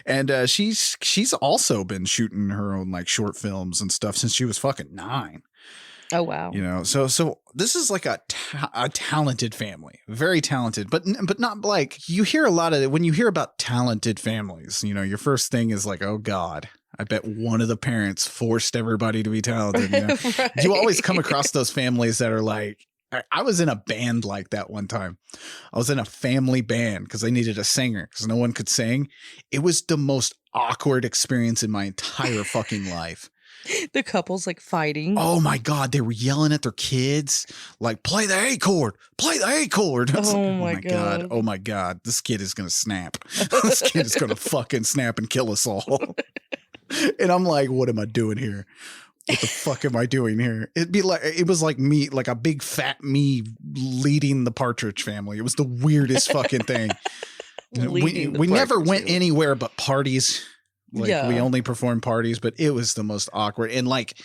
And she's also been shooting her own like short films and stuff since she was fucking 9. Oh, wow. You know, so this is like a talented family, very talented, but not like you hear a lot of it when you hear about talented families, you know, your first thing is like, oh God, I bet one of the parents forced everybody to be talented. You know? Right. You always come across those families that are like, I was in a band like that one time. I was in a family band because they needed a singer because no one could sing. It was the most awkward experience in my entire fucking life. The couple's like fighting. Oh my God. They were yelling at their kids, like, play the A chord, play the A chord. Oh my God. Oh my God. This kid is going to snap. This kid is going to fucking snap and kill us all. And I'm like, what am I doing here? What the fuck am I doing here? It was like me, like a big fat me leading the Partridge Family. It was the weirdest fucking thing. We never went anywhere but parties. Like we only performed parties, but it was the most awkward. And like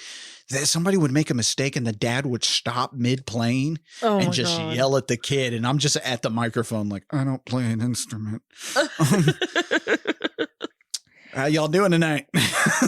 somebody would make a mistake and the dad would stop mid playing and just yell at the kid. And I'm just at the microphone like, I don't play an instrument. How y'all doing tonight?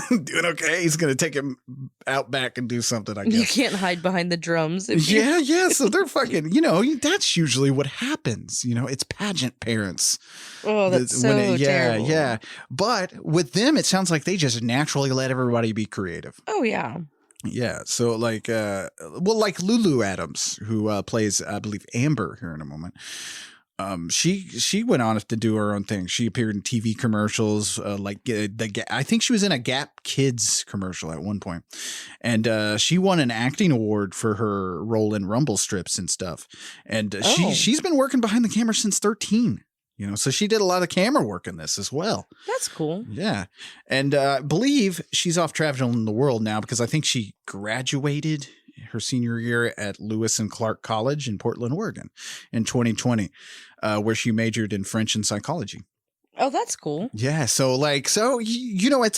Doing okay? He's going to take him out back and do something, I guess. You can't hide behind the drums. Yeah. So they're fucking, you know, that's usually what happens. You know, it's pageant parents. Oh, that's so terrible. Yeah. But with them, it sounds like they just naturally let everybody be creative. Oh, yeah. Yeah. So like, like Lulu Adams, who plays, I believe, Amber here in a moment. She went on to do her own thing. She appeared in TV commercials, I think she was in a Gap Kids commercial at one point, and she won an acting award for her role in Rumble strips and stuff. And she's been working behind the camera since 13. You know, so she did a lot of camera work in this as well. That's cool. Yeah, and I believe she's off traveling the world now because I think she graduated her senior year at Lewis and Clark College in Portland, Oregon in 2020, where she majored in French and psychology. Oh, that's cool. Yeah. So you know, it's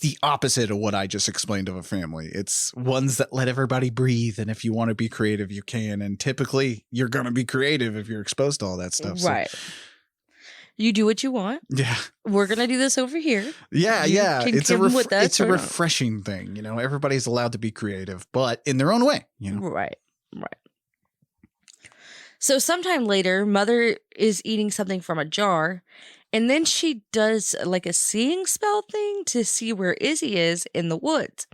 the opposite of what I just explained of a family. It's ones that let everybody breathe. And if you want to be creative, you can. And typically you're going to be creative if you're exposed to all that stuff. Right. So. You do what you want. Yeah. We're going to do this over here. Yeah. It's a refreshing thing. You know, everybody's allowed to be creative, but in their own way, you know? Right. So sometime later, Mother is eating something from a jar, and then she does like a seeing spell thing to see where Izzy is in the woods.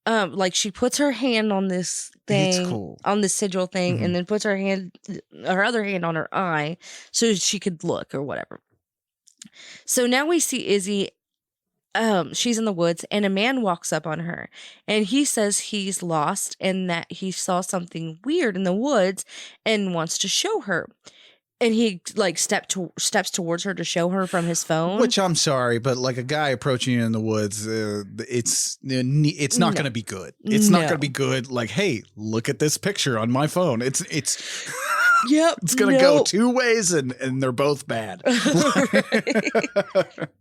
Like she puts her hand on this thing, on this sigil thing, and then puts her other hand on her eye so she could look or whatever. So now we see Izzy. She's in the woods, and a man walks up on her, and he says he's lost and that he saw something weird in the woods and wants to show her. And he like steps towards her to show her from his phone. Which I'm sorry, but like a guy approaching you in the woods, it's not going to be good. It's not going to be good. Like, hey, look at this picture on my phone. It's yep. It's going to go two ways, and they're both bad.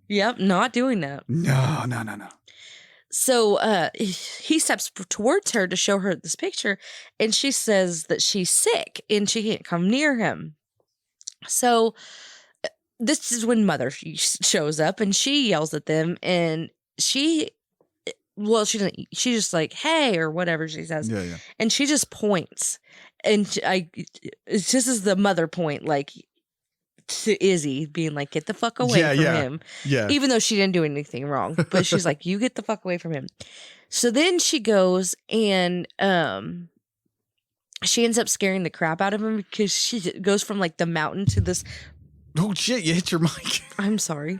Yep, not doing that. No. So he steps towards her to show her this picture, and she says that she's sick and she can't come near him. So this is when Mother shows up, and she yells at them, and she doesn't, she just like, hey, or whatever she says. Yeah. And she just points, and it's just as the Mother point, like, to Izzy, being like, get the fuck away from him. Yeah. Even though she didn't do anything wrong. But she's like, you get the fuck away from him. So then she goes and she ends up scaring the crap out of him because she goes from like the mountain to this. Oh shit, you hit your mic. I'm sorry.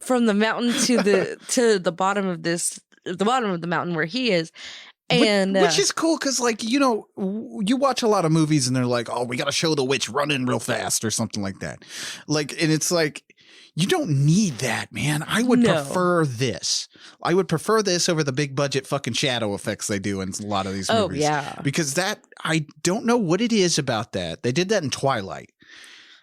From the mountain to the bottom of the bottom of the mountain where he is. And which is cool because, like, you know, you watch a lot of movies and they're like, oh, we got to show the witch running real fast or something like that. Like, and it's like, you don't need that, man. I would prefer this. I would prefer this over the big budget fucking shadow effects they do in a lot of these movies. Oh, yeah. Because that, I don't know what it is about that. They did that in Twilight.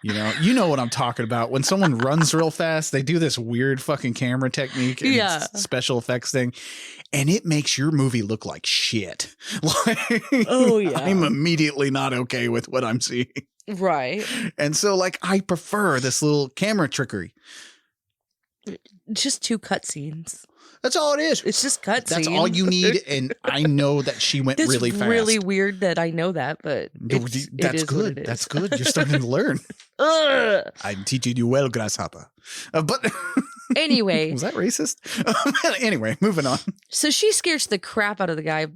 You know what I'm talking about. When someone runs real fast, they do this weird fucking camera technique and special effects thing, and it makes your movie look like shit. Like, oh yeah, I'm immediately not okay with what I'm seeing. Right. And so, like, I prefer this little camera trickery. Just 2 cutscenes. That's all it is. It's just cutscenes. That's all you need. And I know that she went really fast. It's really weird that I know that, but that's good. That's good. You're starting to learn. I'm teaching you well, grasshopper. But anyway, was that racist? Anyway, moving on. So she scares the crap out of the guy.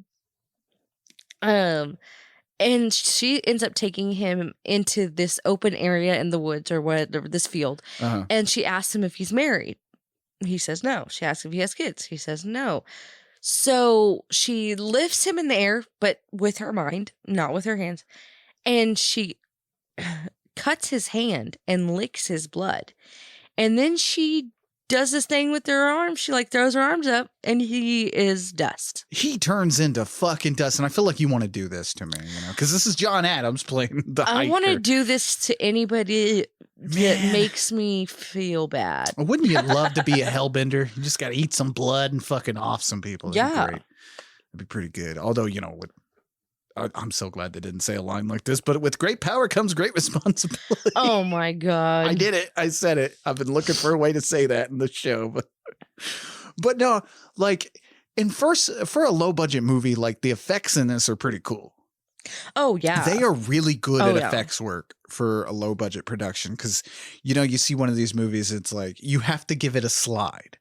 And she ends up taking him into this open area in the woods or whatever, this field. And she asks him if he's married. He says no. She asks if he has kids. He says no. So she lifts him in the air, but with her mind, not with her hands. And she cuts his hand and licks his blood. And then she does this thing with her arms. She like throws her arms up and he is dust. He turns into fucking dust. And I feel like you want to do this to me, because this is John Adams playing the hiker. I want to do this to anybody that makes me feel bad. Wouldn't you love to be a hellbender? You just got to eat some blood and fucking off some people. That'd be great. It'd be pretty good. Although, I'm so glad they didn't say a line like this, but with great power comes great responsibility. Oh my God. I did it. I said it. I've been looking for a way to say that in the show, but no, like, for a low budget movie, like the effects in this are pretty cool. Oh yeah. They are really good at effects work for a low budget production. Cause you see one of these movies, it's like, you have to give it a slide.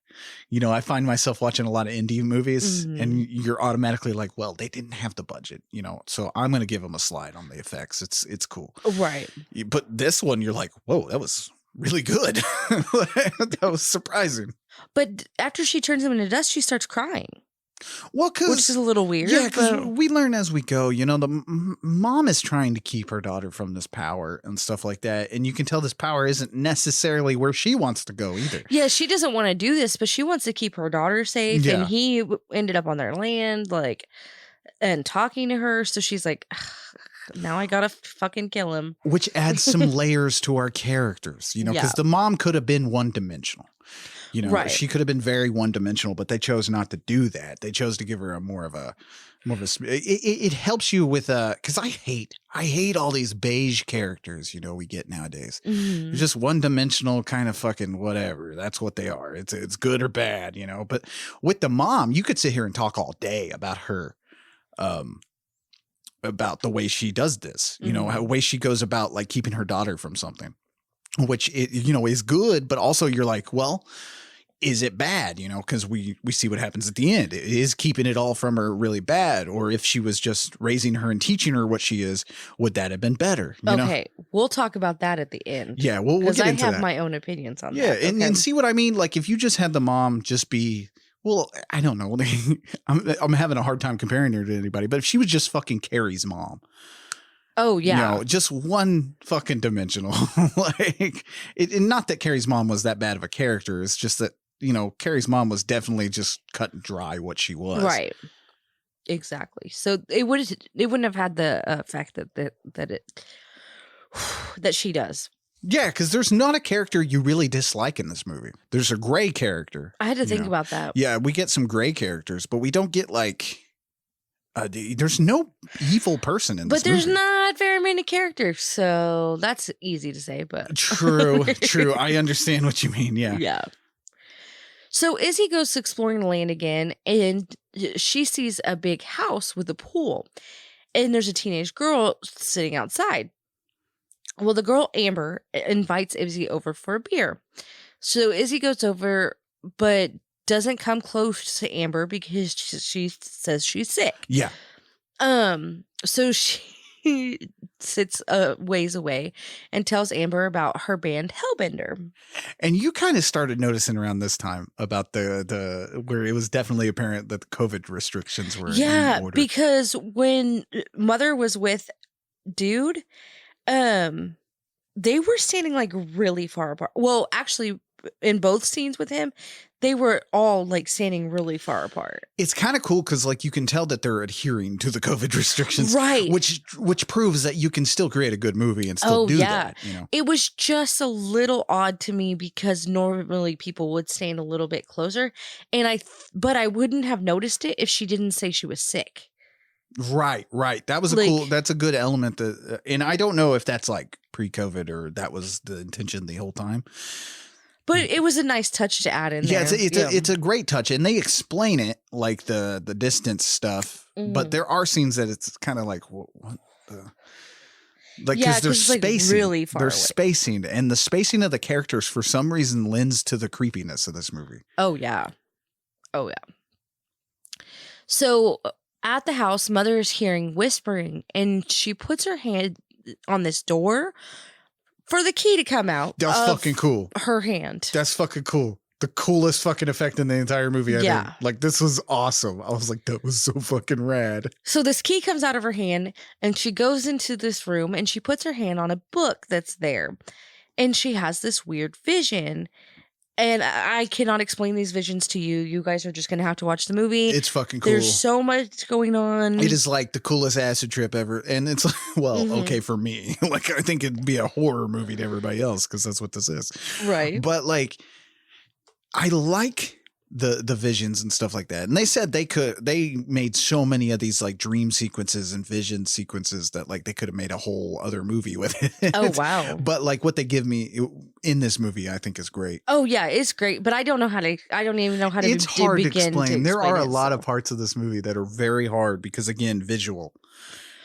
I find myself watching a lot of indie movies and you're automatically like, well, they didn't have the budget, so I'm going to give them a slide on the effects. It's cool. Right. But this one, you're like, whoa, that was really good. That was surprising. But after she turns him into dust, she starts crying. Well, which is a little weird. Yeah, because we learn as we go. The mom is trying to keep her daughter from this power and stuff like that, and you can tell this power isn't necessarily where she wants to go either. Yeah, she doesn't want to do this, but she wants to keep her daughter safe. Yeah. And he ended up on their land, and talking to her. So she's like, now I gotta fucking kill him. Which adds some layers to our characters, because the mom could have been one-dimensional. Right. She could have been very one-dimensional, but they chose not to do that. They chose to give her it helps you with because I hate all these beige characters, we get nowadays. They're just one-dimensional kind of fucking whatever. That's what they are. It's good or bad, but with the mom, you could sit here and talk all day about her, about the way she does this, how way she goes about like keeping her daughter from something, which is good, but also you're like, well, is it bad? Because we see what happens at the end. Is keeping it all from her really bad? Or if she was just raising her and teaching her what she is, would that have been better? Okay, we'll talk about that at the end. Yeah, we'll get into that. Because I have my own opinions on that. Yeah, and see what I mean? Like if you just had the mom just be, well, I don't know. I'm having a hard time comparing her to anybody, but if she was just fucking Carrie's mom. Oh yeah, just one fucking dimensional. Not that Carrie's mom was that bad of a character. It's just that Carrie's mom was definitely just cut and dry what she was. Right. Exactly. So it wouldn't have had the effect that she does. Yeah, because there's not a character you really dislike in this movie. There's a gray character. I had to think about that. Yeah, we get some gray characters, but we don't get there's no evil person in this movie. But there's not very many characters, so that's easy to say. But true. I understand what you mean. Yeah. Yeah. So Izzy goes exploring the land again, and she sees a big house with a pool, and there's a teenage girl sitting outside. Well, the girl Amber invites Izzy over for a beer. So Izzy goes over, but doesn't come close to Amber because she says she's sick. Yeah. So she sits ways away and tells Amber about her band Hellbender. And you kind of started noticing around this time about the where it was definitely apparent that the COVID restrictions were in order. Because when Mother was with Dude, they were standing like really far apart. Well, actually, in both scenes with him, they were all like standing really far apart. It's kind of cool because like you can tell that they're adhering to the COVID restrictions, Right? Which proves that you can still create a good movie and still do that. You know, it was just a little odd to me because normally people would stand a little bit closer, and but I wouldn't have noticed it if she didn't say she was sick. Right. That was that's a good element and I don't know if that's like pre-COVID or that was the intention the whole time. But it was a nice touch to add in there. Yeah, it's a great touch, and they explain it like the distance stuff. But there are scenes that it's kind of like what the like because they're spacing really far. They're spacing, and the spacing of the characters for some reason lends to the creepiness of this movie. Oh yeah. So at the house, Mother is hearing whispering, and she puts her hand on this door for the key to come out. That's fucking cool. Her hand. That's fucking cool. The coolest fucking effect in the entire movie. I think. Like this was awesome. I was like, that was so fucking rad. So this key comes out of her hand and she goes into this room and she puts her hand on a book that's there. And she has this weird vision. And I cannot explain these visions to you. You guys are just going to have to watch the movie. It's fucking cool. There's so much going on. It is like the coolest acid trip ever. And it's like, well, okay for me. Like, I think it'd be a horror movie to everybody else because that's what this is. Right. But like, I like the visions and stuff like that. And they said they made so many of these like dream sequences and vision sequences that like they could have made a whole other movie with it. Oh, wow. But like what they give me in this movie, I think is great. Oh yeah, it's great. But I don't even know how to it's hard to begin explain. There are a lot of of parts of this movie that are very hard because again, visual.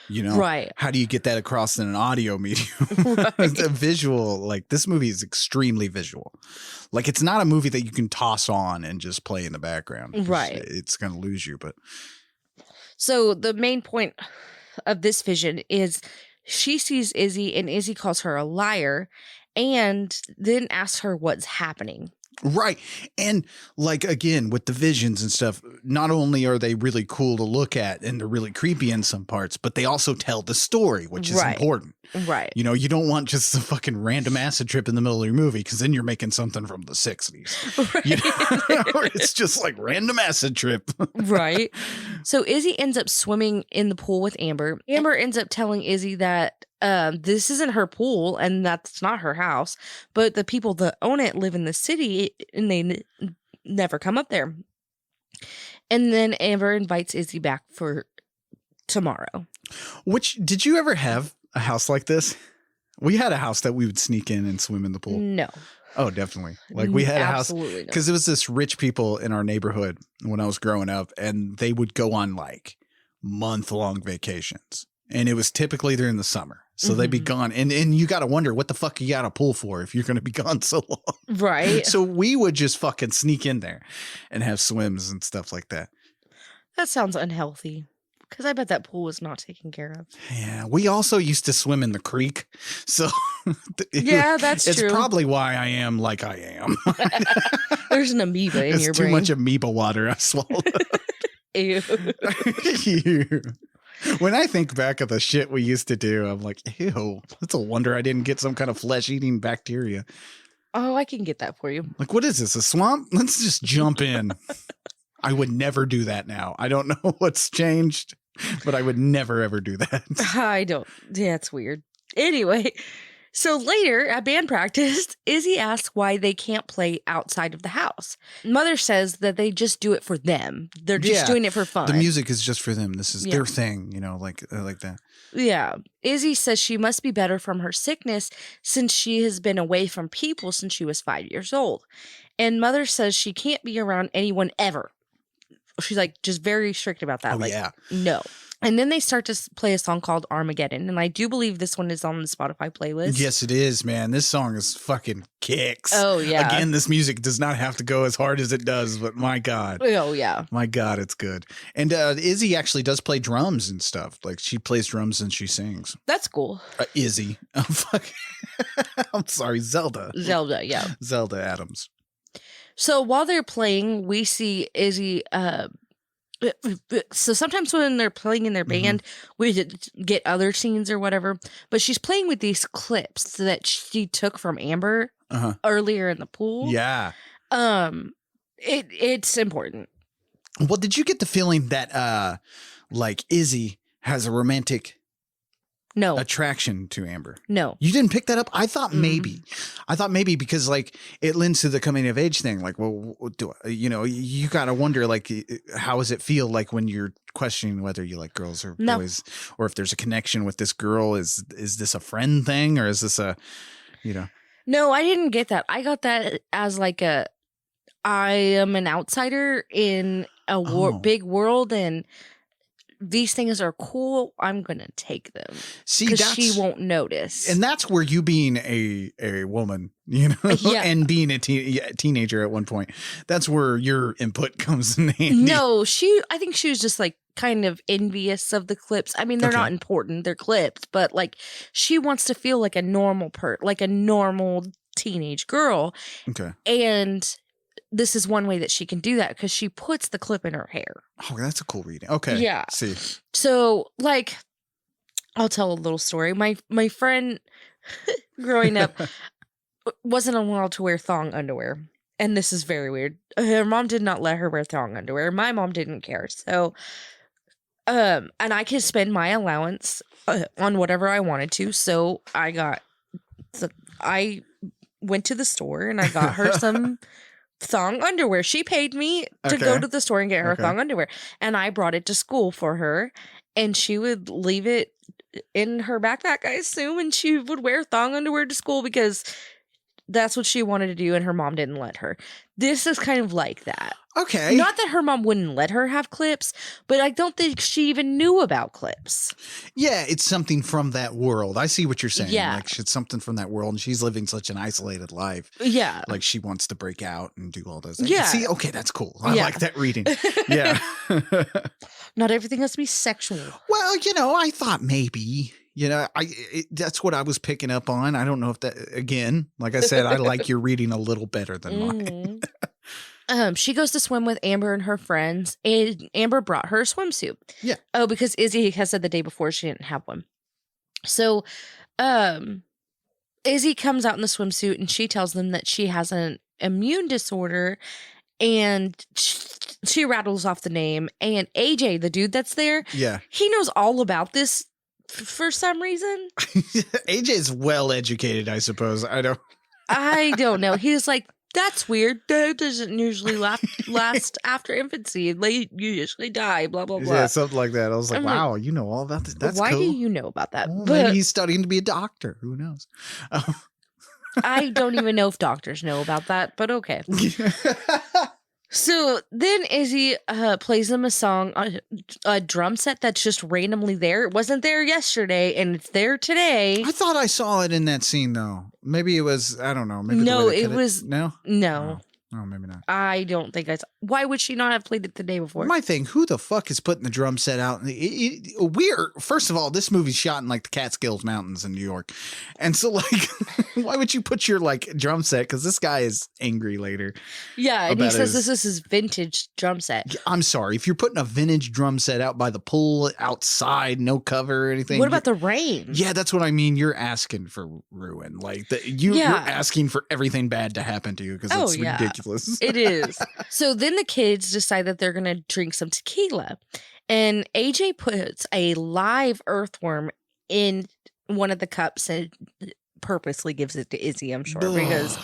You know, right? How do you get that across in an audio medium? Right. A visual, like this movie is extremely visual. Like it's not a movie that you can toss on and just play in the background. Right. It's going to lose you. But so the main point of this vision is she sees Izzy and Izzy calls her a liar and then asks her what's happening. Right. And like, again, with the visions and stuff, not only are they really cool to look at and they're really creepy in some parts, but they also tell the story, which is important. Right. You know, you don't want just a fucking random acid trip in the middle of your movie because then you're making something from the 60s. Right. You know? It's just like random acid trip. Right. So Izzy ends up swimming in the pool with Amber. Amber ends up telling Izzy that this isn't her pool and that's not her house, but the people that own it live in the city and they never come up there. And then Amber invites Izzy back for tomorrow. Which, did you ever have a house like this? We had a house that we would sneak in and swim in the pool. No. Oh, definitely. Like we had a house Absolutely because it was this rich people in our neighborhood when I was growing up, and they would go on like month-long vacations. And it was typically during the summer. So they'd be gone. And you got to wonder, what the fuck you got a pool for if you're going to be gone so long? Right. So we would just fucking sneak in there and have swims and stuff like that. That sounds unhealthy. Because I bet that pool was not taken care of. Yeah. We also used to swim in the creek. So yeah, that's it's true. It's probably why I am like I am. There's an amoeba in your brain. It's too much amoeba water I swallowed. Ew. Ew. When I think back of the shit we used to do, I'm like, ew, it's a wonder I didn't get some kind of flesh-eating bacteria. Oh, I can get that for you. Like, what is this, a swamp? Let's just jump in. I would never do that now. I don't know what's changed, but I would never, ever do that. I don't. Yeah, it's weird. Anyway, so later at band practice, Izzy asks why they can't play outside of the house. Mother says that they just do it for them. They're just doing it for fun. The music is just for them. This is their thing, you know, like that. Yeah. Izzy says she must be better from her sickness since she has been away from people since she was 5 years old. And Mother says she can't be around anyone ever. She's like just very strict about that. Oh, like, yeah. No. And then they start to play a song called Armageddon. And I do believe this one is on the Spotify playlist. Yes, it is, man. This song is fucking kicks. Oh, yeah. Again, this music does not have to go as hard as it does, but my God. Oh, yeah. My God, it's good. And Izzy actually does play drums and stuff. Like, she plays drums and she sings. That's cool. Izzy. I'm sorry, Zelda. Zelda, yeah. Zelda Adams. So while they're playing, we see Izzy. So sometimes when they're playing in their band, we get other scenes or whatever. But she's playing with these clips that she took from Amber earlier in the pool. Yeah. It's important. Well, did you get the feeling that like Izzy has a romantic attraction to Amber? No. You didn't pick that up? I thought maybe. I thought maybe because like it lends to the coming of age thing. Like, well, you got to wonder, like, how does it feel like when you're questioning whether you like girls or boys, or if there's a connection with this girl? Is this a friend thing, or is this a, No, I didn't get that. I got that as like I am an outsider in a big world, and these things are cool. I'm going to take them. See, because she won't notice. And that's where you being a woman, and being a teenager at one point, that's where your input comes in handy. No, I think she was just like kind of envious of the clips. I mean, they're not important. They're clips, but like she wants to feel like a normal like a normal teenage girl. Okay. And this is one way that she can do that because she puts the clip in her hair. Oh, that's a cool reading. Okay. Yeah. See. So, like, I'll tell a little story. My friend growing up wasn't allowed to wear thong underwear. And this is very weird. Her mom did not let her wear thong underwear. My mom didn't care. So, and I could spend my allowance on whatever I wanted to. So I went to the store and I got her some thong underwear. She paid me to go to the store and get her thong underwear, and I brought it to school for her, and she would leave it in her backpack, I assume, and she would wear thong underwear to school because that's what she wanted to do, and her mom didn't let her. This is kind of like that. Okay. Not that her mom wouldn't let her have clips, but I don't think she even knew about clips. Yeah, it's something from that world. I see what you're saying. Yeah. Like, it's something from that world, and she's living such an isolated life. Yeah. Like, she wants to break out and do all those things. Yeah. See, okay, that's cool. I like that reading. Yeah. Not everything has to be sexual. Well, I thought maybe. That's what I was picking up on. I don't know if that, again, like I said, I like your reading a little better than mine. She goes to swim with Amber and her friends, and Amber brought her a swimsuit. Yeah. Oh, because Izzy has said the day before she didn't have one. So, Izzy comes out in the swimsuit, and she tells them that she has an immune disorder, and she rattles off the name. And AJ, the dude that's there, he knows all about this. For some reason, AJ's well educated, I suppose. I don't know. He's like, that's weird. That doesn't usually last after infancy. You usually die. Blah blah blah. Yeah, something like that. I was like, wow, you know all about this. That's why cool. do you know about that? Well, maybe he's studying to be a doctor. Who knows? I don't even know if doctors know about that, but okay. So then Izzy plays them a song, a drum set that's just randomly there. It wasn't there yesterday, and it's there today. I thought I saw it in that scene, though. Maybe it was, I don't know. Maybe no, it was. No? No. Oh, maybe not. I don't think I saw. Why would she not have played it the day before? My thing, who the fuck is putting the drum set out? First of all, this movie's shot in like the Catskills Mountains in New York. And so like, why would you put your like drum set? Because this guy is angry later. Yeah, and he says this is his vintage drum set. I'm sorry. If you're putting a vintage drum set out by the pool outside, no cover or anything. What about the rain? Yeah, that's what I mean. You're asking for ruin. Like you're asking for everything bad to happen to you because it's ridiculous. It is. So then the kids decide that they're going to drink some tequila. And AJ puts a live earthworm in one of the cups and purposely gives it to Izzy, I'm sure, because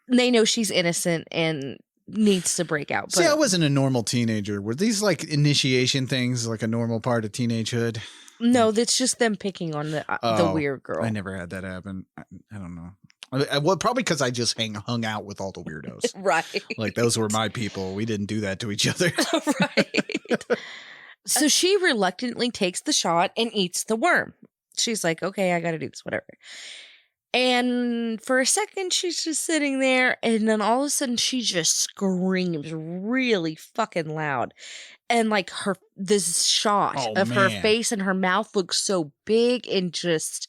they know she's innocent and needs to break out. See, I wasn't a normal teenager. Were these like initiation things like a normal part of teenagehood? No, that's just them picking on the weird girl. I never had that happen. I don't know. Well, probably because I just hung out with all the weirdos. Right. Like those were my people. We didn't do that to each other. Right. So she reluctantly takes the shot and eats the worm. She's like, okay, I got to do this, whatever. And for a second, she's just sitting there. And then all of a sudden, she just screams really fucking loud. And like this shot of her face and her mouth looks so big and just,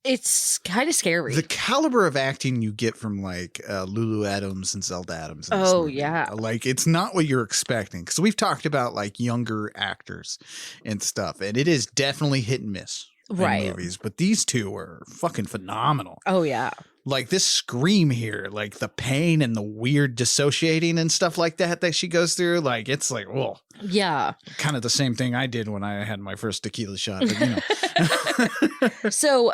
it's kind of scary. The caliber of acting you get from like Lulu Adams and Zelda Adams. In this movie, yeah. Like it's not what you're expecting. Because we've talked about like younger actors and stuff. And it is definitely hit and miss in movies. But these two are fucking phenomenal. Oh, yeah. Like this scream here, like the pain and the weird dissociating and stuff like that she goes through. Like it's like, whoa. Yeah. Kind of the same thing I did when I had my first tequila shot. But, you know. So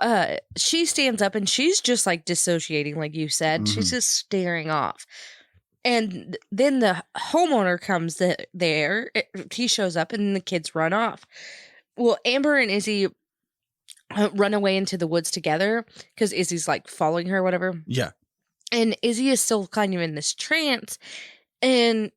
she stands up and she's just like dissociating, like you said. Mm-hmm. She's just staring off. And then the homeowner comes there. He shows up and the kids run off. Well, Amber and Izzy run away into the woods together because Izzy's like following her or whatever. Yeah. And Izzy is still kind of in this trance. And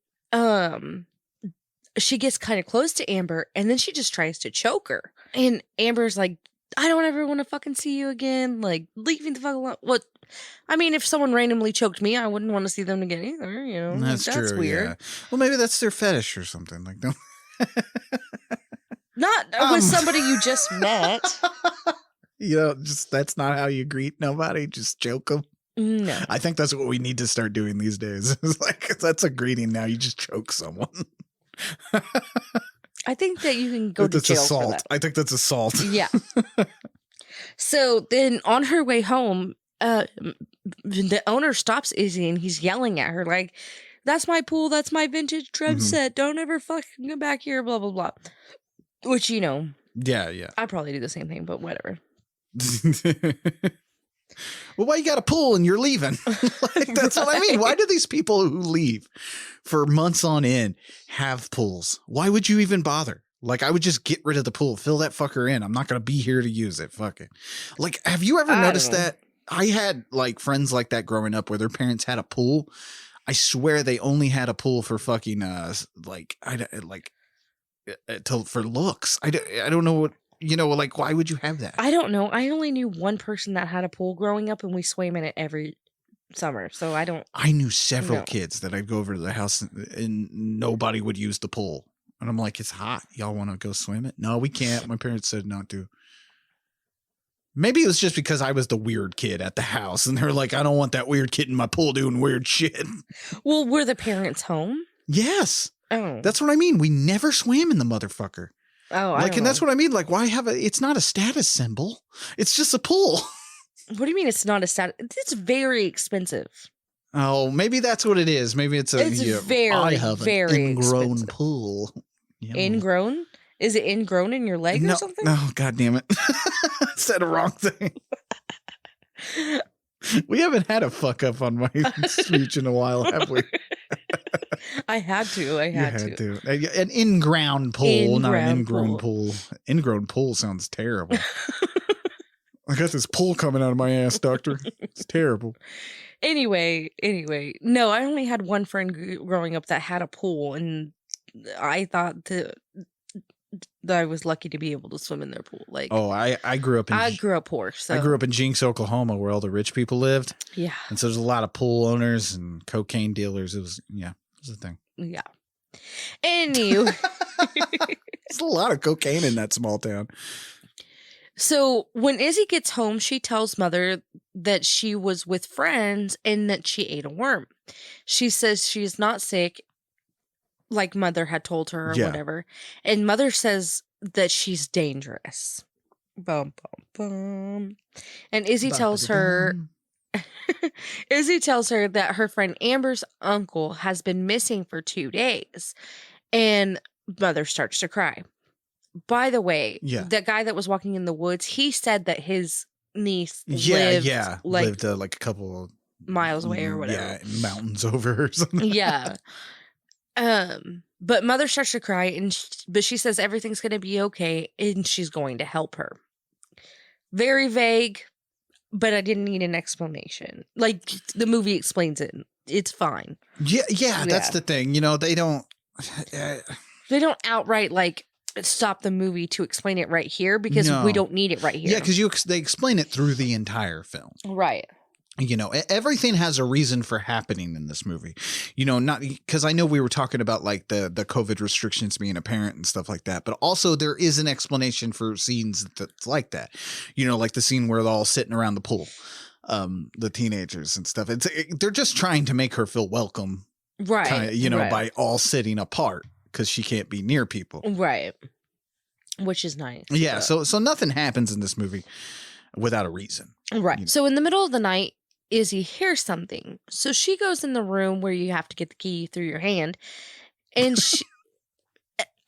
she gets kind of close to Amber and then she just tries to choke her. And Amber's like, I don't ever want to fucking see you again. Like, leave me the fuck alone. What? I mean, if someone randomly choked me, I wouldn't want to see them again either. You know, that's true. Weird. Yeah. Well, maybe that's their fetish or something. Like, no. Not with somebody you just met. You know, just that's not how you greet nobody. Just choke them. No. I think that's what we need to start doing these days. It's like, that's a greeting now. You just choke someone. I think that you can go to jail assault. for that. I think that's assault. Yeah. So then on her way home, the owner stops Izzy and he's yelling at her like, that's my pool. That's my vintage drum set. Don't ever fucking come back here. Blah, blah, blah. Which, you know. Yeah. I probably do the same thing, but whatever. Well, why you got a pool and you're leaving? Like, that's what I mean. Why do these people who leave for months on end have pools? Why would you even bother? Like, I would just get rid of the pool, fill that fucker in. I'm not going to be here to use it. Fuck it. Like, have you ever noticed that? I had like friends like that growing up where their parents had a pool. I swear they only had a pool for fucking for looks. I don't know what. You know, like, why would you have that? I don't know. I only knew one person that had a pool growing up, and we swam in it every summer. So I don't. I knew several kids that I'd go over to the house and nobody would use the pool. And I'm like, it's hot. Y'all want to go swim it? No, we can't. My parents said not to. Maybe it was just because I was the weird kid at the house. And they're like, I don't want that weird kid in my pool doing weird shit. Well, were the parents home? Yes. Oh. That's what I mean. We never swam in the motherfucker. Oh, like, and that's what I mean. Like, why have it's not a status symbol. It's just a pool. What do you mean it's not a status? It's very expensive. Oh, maybe that's what it is. Maybe it's very, very ingrown expensive. Pool. Yeah. Ingrown? Is it ingrown in your leg or something? No, God damn it. I said a wrong thing. We haven't had a fuck up on my speech in a while, have we? I had to. An in-ground pool, not an ingrown pool. Ingrown pool sounds terrible. I got this pool coming out of my ass, doctor. It's terrible. Anyway. No, I only had one friend growing up that had a pool, and I thought that I was lucky to be able to swim in their pool. Like, oh, I grew up poor. So I grew up in Jinx, Oklahoma, where all the rich people lived. Yeah. And so there's a lot of pool owners and cocaine dealers. It was a thing. Yeah. Anyway. There's a lot of cocaine in that small town. So when Izzy gets home, she tells Mother that she was with friends and that she ate a worm. She says she's not sick, like Mother had told her or whatever. And Mother says that she's dangerous. Bum, bum, bum. And Izzy tells her... Izzy tells her that her friend Amber's uncle has been missing for 2 days, and Mother starts to cry. By the way, the guy that was walking in the woods, he said that his niece lived like a couple miles away or whatever. Yeah, mountains over or something. Yeah. But Mother starts to cry, but she says everything's going to be okay, and she's going to help her. Very vague. But I didn't need an explanation. Like, the movie explains it. It's fine. Yeah, that's the thing. You know, they don't outright, like, stop the movie to explain it right here because we No. don't need it right here. Yeah, because they explain it through the entire film. Right. You know, everything has a reason for happening in this movie. You know, not because I know we were talking about like the COVID restrictions being apparent and stuff like that, but also there is an explanation for scenes that's like that. You know, like the scene where they're all sitting around the pool, the teenagers and stuff. They're just trying to make her feel welcome, Right. kinda, you know, right. by all sitting apart because she can't be near people. Right. Which is nice. Yeah, but- so nothing happens in this movie without a reason. Right. You know. So in the middle of the night, Izzy hears something. So she goes in the room where you have to get the key through your hand. And she,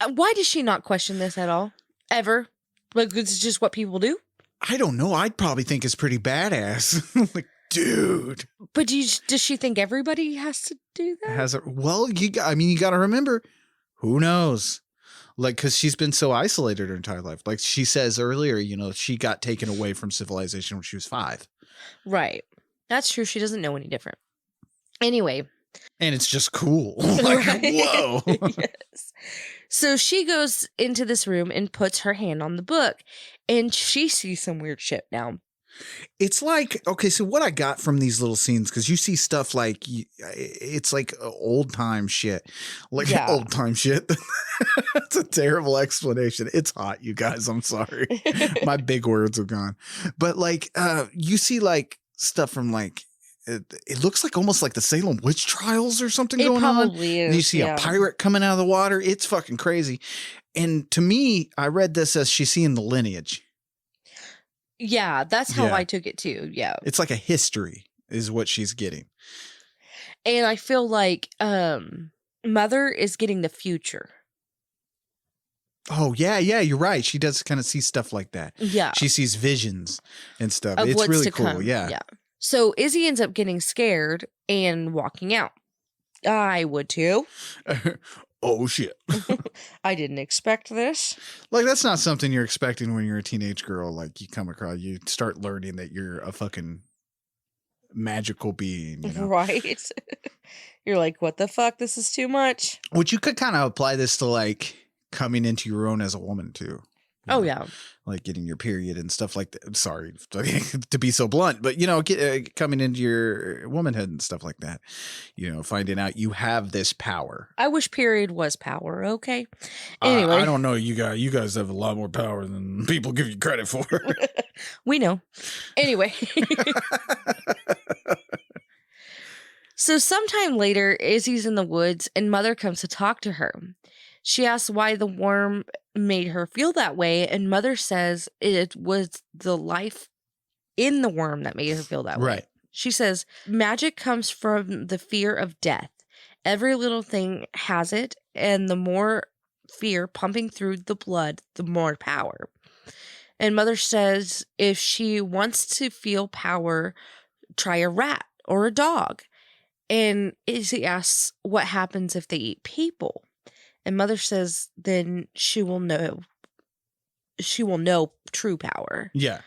why does she not question this at all? Ever? Like, it's just what people do? I don't know. I'd probably think it's pretty badass. Like, dude. But does she think everybody has to do that? Well, you got to remember, who knows? Like, because she's been so isolated her entire life. Like she says earlier, you know, she got taken away from civilization when she was 5. Right. That's true. She doesn't know any different. Anyway. And it's just cool. Like, Right? whoa. Yes. So she goes into this room and puts her hand on the book, and she sees some weird shit now. It's like, okay, so what I got from these little scenes, because you see stuff like, it's like old time shit. Like old time shit. That's a terrible explanation. It's hot, you guys. I'm sorry. My big words are gone. But like, you see like stuff from like, it looks like almost like the Salem witch trials or something going on. It probably is. And you see a pirate coming out of the water. It's fucking crazy. And to me, I read this as she's seeing the lineage. Yeah, that's how I took it too. Yeah. It's like a history is what she's getting. And I feel like Mother is getting the future. Oh, yeah, you're right. She does kind of see stuff like that. Yeah. She sees visions and stuff. Of It's what's really to cool. come. Yeah. So Izzy ends up getting scared and walking out. I would too. Oh, shit. I didn't expect this. Like, that's not something you're expecting when you're a teenage girl. Like, you come across, you start learning that you're a fucking magical being, you know? Right. You're like, what the fuck? This is too much. Which you could kind of apply this to, like, coming into your own as a woman, too. Oh, yeah. Like getting your period and stuff like that. Sorry to be so blunt, but, you know, coming into your womanhood and stuff like that. You know, finding out you have this power. I wish period was power. Okay. Anyway. I don't know. You guys have a lot more power than people give you credit for. We know. Anyway. So sometime later, Izzy's in the woods and Mother comes to talk to her. She asks why the worm made her feel that way, and Mother says it was the life in the worm that made her feel that way. Right. She says, magic comes from the fear of death. Every little thing has it, and the more fear pumping through the blood, the more power. And Mother says if she wants to feel power, try a rat or a dog. And Izzy asks what happens if they eat people. And Mother says then she will know true power. Yeah.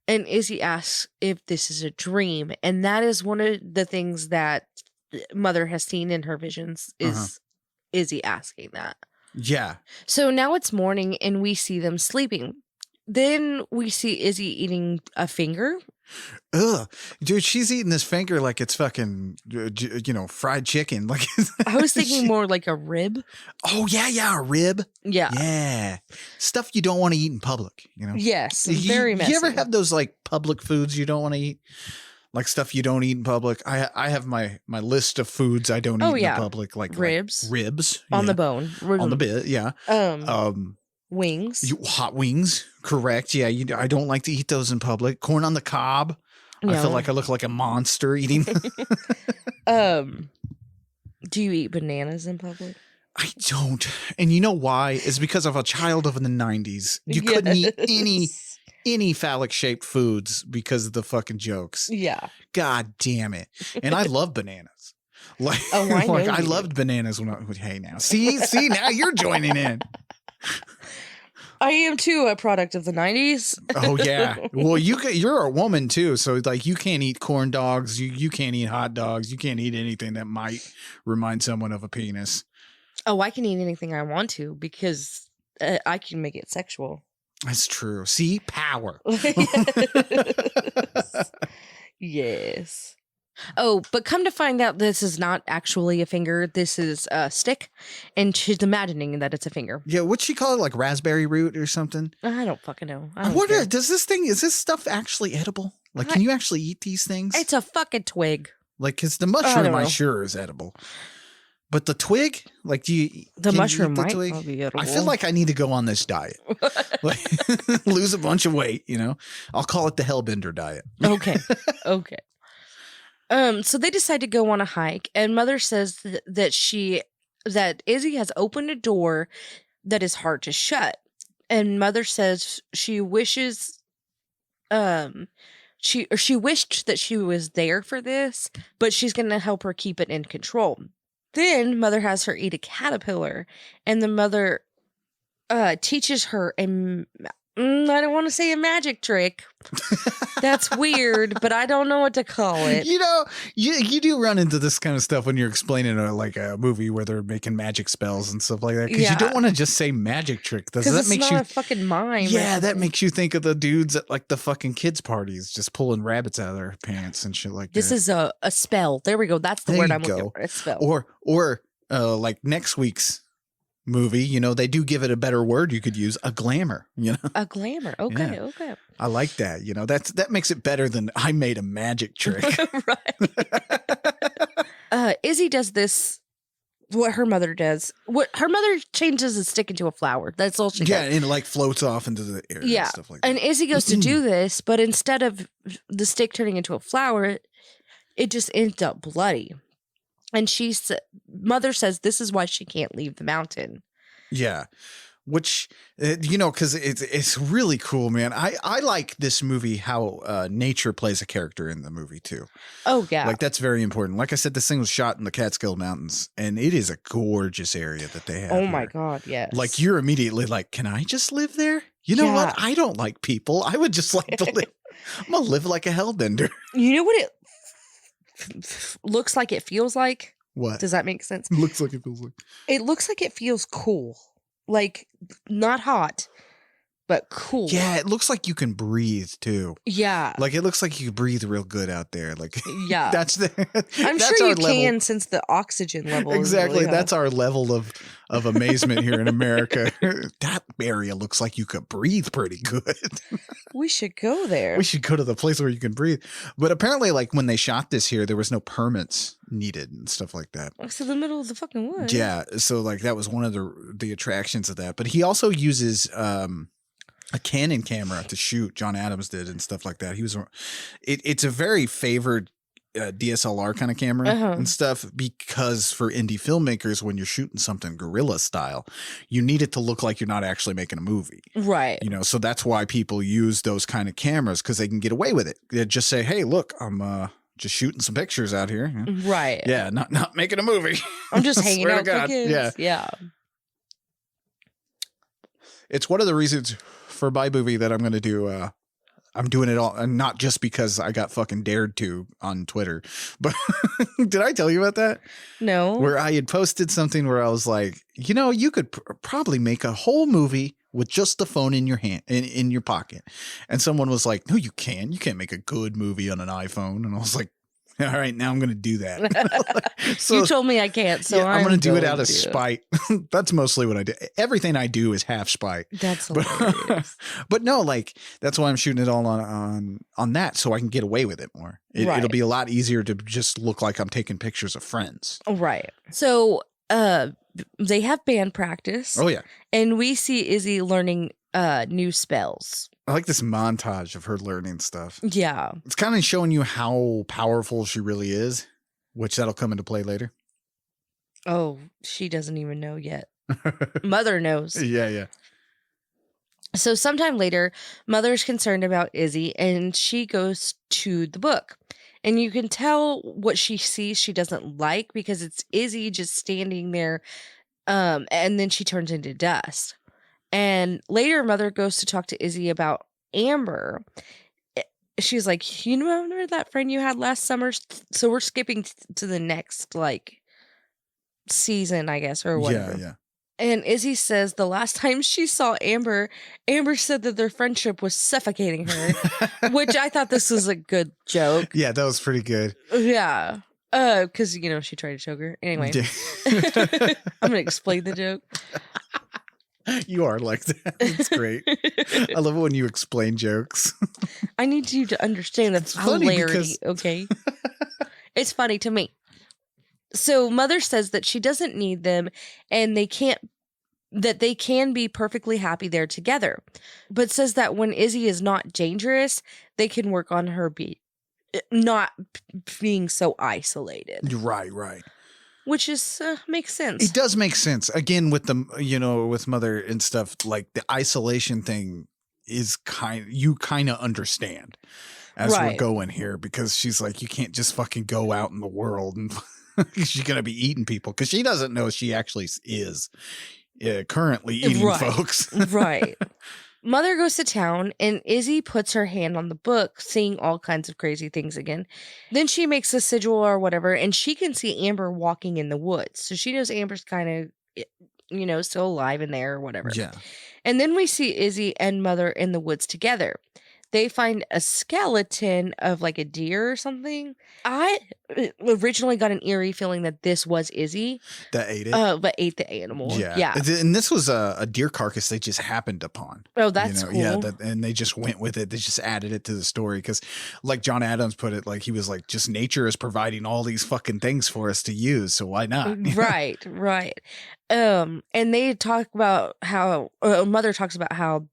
And Izzy asks if this is a dream. And that is one of the things that Mother has seen in her visions is Izzy asking that. Yeah. So now it's morning and we see them sleeping. Then we see Izzy eating a finger. Ugh. Dude, she's eating this finger like it's fucking, you know, fried chicken. Like I was thinking more like a rib. Oh, yeah, a rib. Yeah. Yeah. Stuff you don't want to eat in public, you know? Yes. Very messy. You ever have those like public foods you don't want to eat? Like stuff you don't eat in public? I have my list of foods I don't eat in public. Like ribs. Like ribs. On the bone. On the bit, yeah. Wings. Hot wings, correct. Yeah, I don't like to eat those in public. Corn on the cob. No. I feel like I look like a monster eating. Do you eat bananas in public? I don't. And you know why? It's because of a child of the 90s. You couldn't eat any phallic shaped foods because of the fucking jokes. Yeah. God damn it. And I love bananas. Like, I loved bananas when hey now. See, now you're joining in. I am too a product of the 90s. Oh yeah. Well, you're a woman too, so like you can't eat corn dogs, you can't eat hot dogs, you can't eat anything that might remind someone of a penis. Oh, I can eat anything I want to because I can make it sexual. That's true. See, power. Yes. Oh, but come to find out, this is not actually a finger. This is a stick, and she's imagining that it's a finger. Yeah, what'd she call it? Like raspberry root or something? I don't fucking know. I wonder, is this stuff actually edible? Like, can you actually eat these things? It's a fucking twig. Like, because the mushroom, I'm sure, is edible. But the twig, like, the mushroom the might twig? not be edible. I feel like I need to go on this diet, like, lose a bunch of weight. I'll call it the Hellbender diet. Okay. So they decide to go on a hike, and Mother says that Izzy has opened a door that is hard to shut, and Mother says she wishes, she wished that she was there for this, but she's going to help her keep it in control. Then Mother has her eat a caterpillar, and the Mother teaches her I don't want to say a magic trick. That's weird, but I don't know what to call it. You do run into this kind of stuff when you're explaining a movie where they're making magic spells and stuff like that. Because you don't want to just say magic trick. Does that make you a fucking mime? Yeah, that makes you think of the dudes at like the fucking kids parties just pulling rabbits out of their pants and shit like that. This is a spell. There we go. That's the word I'm looking for. A spell. Or like next week's movie, they do give it a better word you could use, a glamour, A glamour. Okay, Yeah. okay. I like that. That makes it better than I made a magic trick. Right. Izzy does this, what her mother does. What her mother changes a stick into a flower. That's all she does. Yeah, and it like floats off into the air and stuff like that. And Izzy goes to do this, but instead of the stick turning into a flower, it just ends up bloody. And Mother says this is why she can't leave the mountain. Yeah. Which, because it's really cool, man. I like this movie, how nature plays a character in the movie, too. Oh, yeah. Like, that's very important. Like I said, this thing was shot in the Catskill Mountains, and it is a gorgeous area that they have. Oh, my God, yes. Like, you're immediately like, can I just live there? You know what? I don't like people. I would just like to live. I'm going to live like a hellbender. You know what it looks like it feels like? What? Does that make sense? Looks like it feels like. It looks like it feels cool. Like, not hot, but cool. Yeah, it looks like you can breathe too. Yeah. Like it looks like you can breathe real good out there. Like yeah. I'm that's sure you our can since the oxygen level exactly. Is really that's our level of amazement here in America. That area looks like you could breathe pretty good. We should go there. We should go to the place where you can breathe. But apparently, like when they shot this here, there was no permits needed and stuff like that. It's in the middle of the fucking woods. Yeah. So like that was one of the attractions of that. But he also uses a Canon camera to shoot. John Adams did and stuff like that. It's a very favored DSLR kind of camera and stuff, because for indie filmmakers, when you're shooting something guerrilla style, you need it to look like you're not actually making a movie. Right. So that's why people use those kind of cameras, because they can get away with it. They just say, hey, look, I'm just shooting some pictures out here. Right. Yeah. Not making a movie. I'm just hanging out with kids. Yeah. Yeah. It's one of the reasons for my movie that I'm going to do. I'm doing it all, and not just because I got fucking dared to on Twitter, but did I tell you about that? No. Where I had posted something where I was like, you could probably make a whole movie with just the phone in your hand, in your pocket. And someone was like, no, you can't. You can't make a good movie on an iPhone. And I was like, all right, now I'm going to do that. So, you told me I can't, so I'm going to do it out of spite. That's mostly what I do. Everything I do is half spite. That's hilarious. But no, like that's why I'm shooting it all on that, so I can get away with it more. It'll be a lot easier to just look like I'm taking pictures of friends. Right. So they have band practice. Oh yeah. And we see Izzy learning new spells. I like this montage of her learning stuff. Yeah. It's kind of showing you how powerful she really is, which that'll come into play later. Oh, she doesn't even know yet. Mother knows. Yeah. So sometime later, Mother's concerned about Izzy, and she goes to the book. And you can tell what she sees she doesn't like, because it's Izzy just standing there, and then she turns into dust. And later, Mother goes to talk to Izzy about Amber. She's like, you remember that friend you had last summer? So we're skipping to the next, season, I guess, or whatever. Yeah. And Izzy says the last time she saw Amber said that their friendship was suffocating her, which I thought this was a good joke. Yeah, that was pretty good. Yeah. Because, she tried to choke her. Anyway, I'm going to explain the joke. You are like that. It's great. I love it when you explain jokes. I need you to understand the hilarity, okay? It's funny to me. So Mother says that she doesn't need them and they can be perfectly happy there together, but says that when Izzy is not dangerous, they can work on her not being so isolated. Right. Which is makes sense. It does make sense. Again, with with Mother and stuff, like the isolation thing is you kind of understand as we're going here, because she's like, you can't just fucking go out in the world and she's going to be eating people, because she doesn't know she actually is currently eating folks. Right. Mother goes to town and Izzy puts her hand on the book, seeing all kinds of crazy things again. Then she makes a sigil or whatever, and she can see Amber walking in the woods. So she knows Amber's kind of, still alive in there or whatever. Yeah. And then we see Izzy and Mother in the woods together. They find a skeleton of like a deer or something. I originally got an eerie feeling that this was Izzy. That ate it? But ate the animal. Yeah. And this was a deer carcass they just happened upon. Oh, that's cool. Yeah, and they just went with it. They just added it to the story because, like John Adams put it, like he was like, just nature is providing all these fucking things for us to use, so why not? Right. And they talk about how Mother talks about how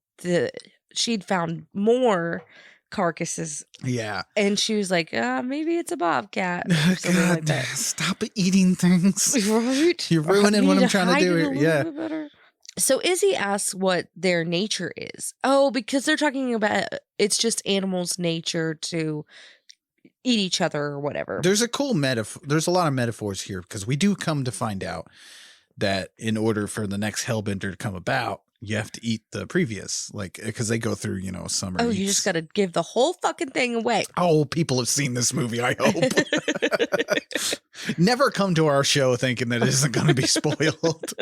she'd found more carcasses. Yeah. And she was like, maybe it's a bobcat. Or something like that. Stop eating things. Right? You're ruining what I'm trying to do here. Yeah. So Izzy asks what their nature is. Oh, because they're talking about it's just animals' nature to eat each other or whatever. There's a cool metaphor. There's a lot of metaphors here, because we do come to find out that in order for the next Hellbender to come about, you have to eat the previous, like, because they go through, summer. Oh, you just got to give the whole fucking thing away. Oh, people have seen this movie, I hope. Never come to our show thinking that it isn't going to be spoiled.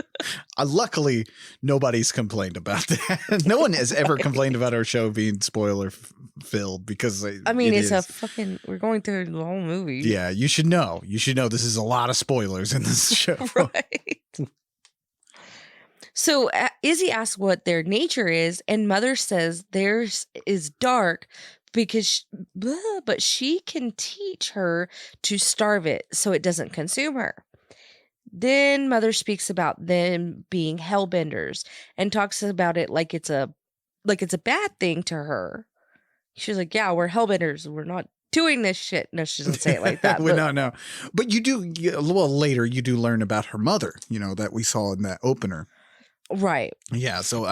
Luckily, nobody's complained about that. No one has ever complained about our show being spoiler filled, because it's a fucking, we're going through the whole movie. Yeah, you should know. This is a lot of spoilers in this show. Right. So Izzy asks what their nature is, and Mother says theirs is dark but she can teach her to starve it so it doesn't consume her. Then Mother speaks about them being hellbenders and talks about it like it's a bad thing to her. She's like, yeah, we're hellbenders. We're not doing this shit. No, she doesn't say it like that. No. But you do, a little later, you do learn about her mother, that we saw in that opener. Right. Yeah. So,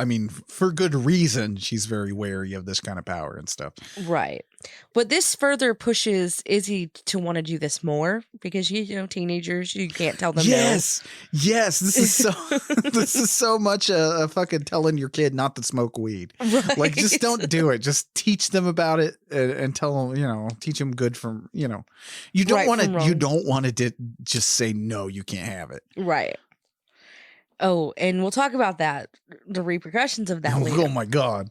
for good reason, she's very wary of this kind of power and stuff. Right. But this further pushes Izzy to want to do this more because, teenagers, you can't tell them Yes. Yes. This is so much a fucking telling your kid not to smoke weed. Right. Like, just don't do it. Just teach them about it and tell them, teach them good from, you don't want to just say, no, you can't have it. Right. Oh, and we'll talk about that, the repercussions of that later. Oh my God.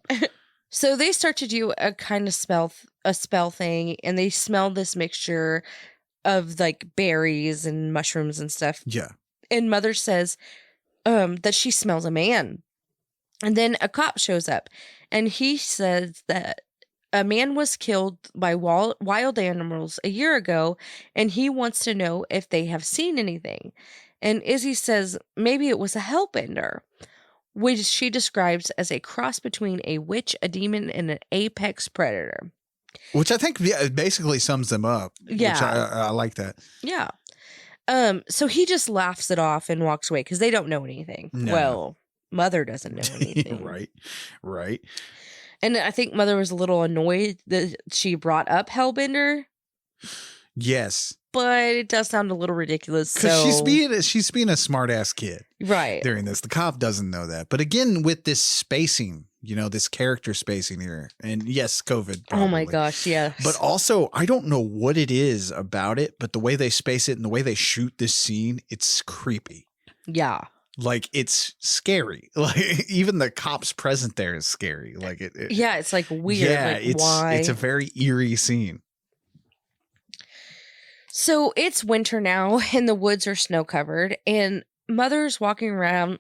So they start to do a kind of spell thing, and they smell this mixture of like berries and mushrooms and stuff. Yeah. And Mother says that she smells a man. And then a cop shows up, and he says that a man was killed by wild animals a year ago, and he wants to know if they have seen anything. And Izzy says maybe it was a hellbender, which she describes as a cross between a witch, a demon, and an apex predator. Which I think basically sums them up. Yeah. Which I like that. Yeah. So he just laughs it off and walks away because they don't know anything. No. Well, Mother doesn't know anything. Right. And I think Mother was a little annoyed that she brought up Hellbender. Yes. But it does sound a little ridiculous. Because she's being a smart ass kid. Right. During this. The cop doesn't know that. But again, with this spacing, this character spacing here. And yes, COVID. Probably. Oh my gosh, yes. But also, I don't know what it is about it, but the way they space it and the way they shoot this scene, it's creepy. Yeah. Like, it's scary. Like, even the cops present there is scary. Like, yeah, it's like weird. Yeah, like, why? It's a very eerie scene. So it's winter now, and the woods are snow covered, and Mother's walking around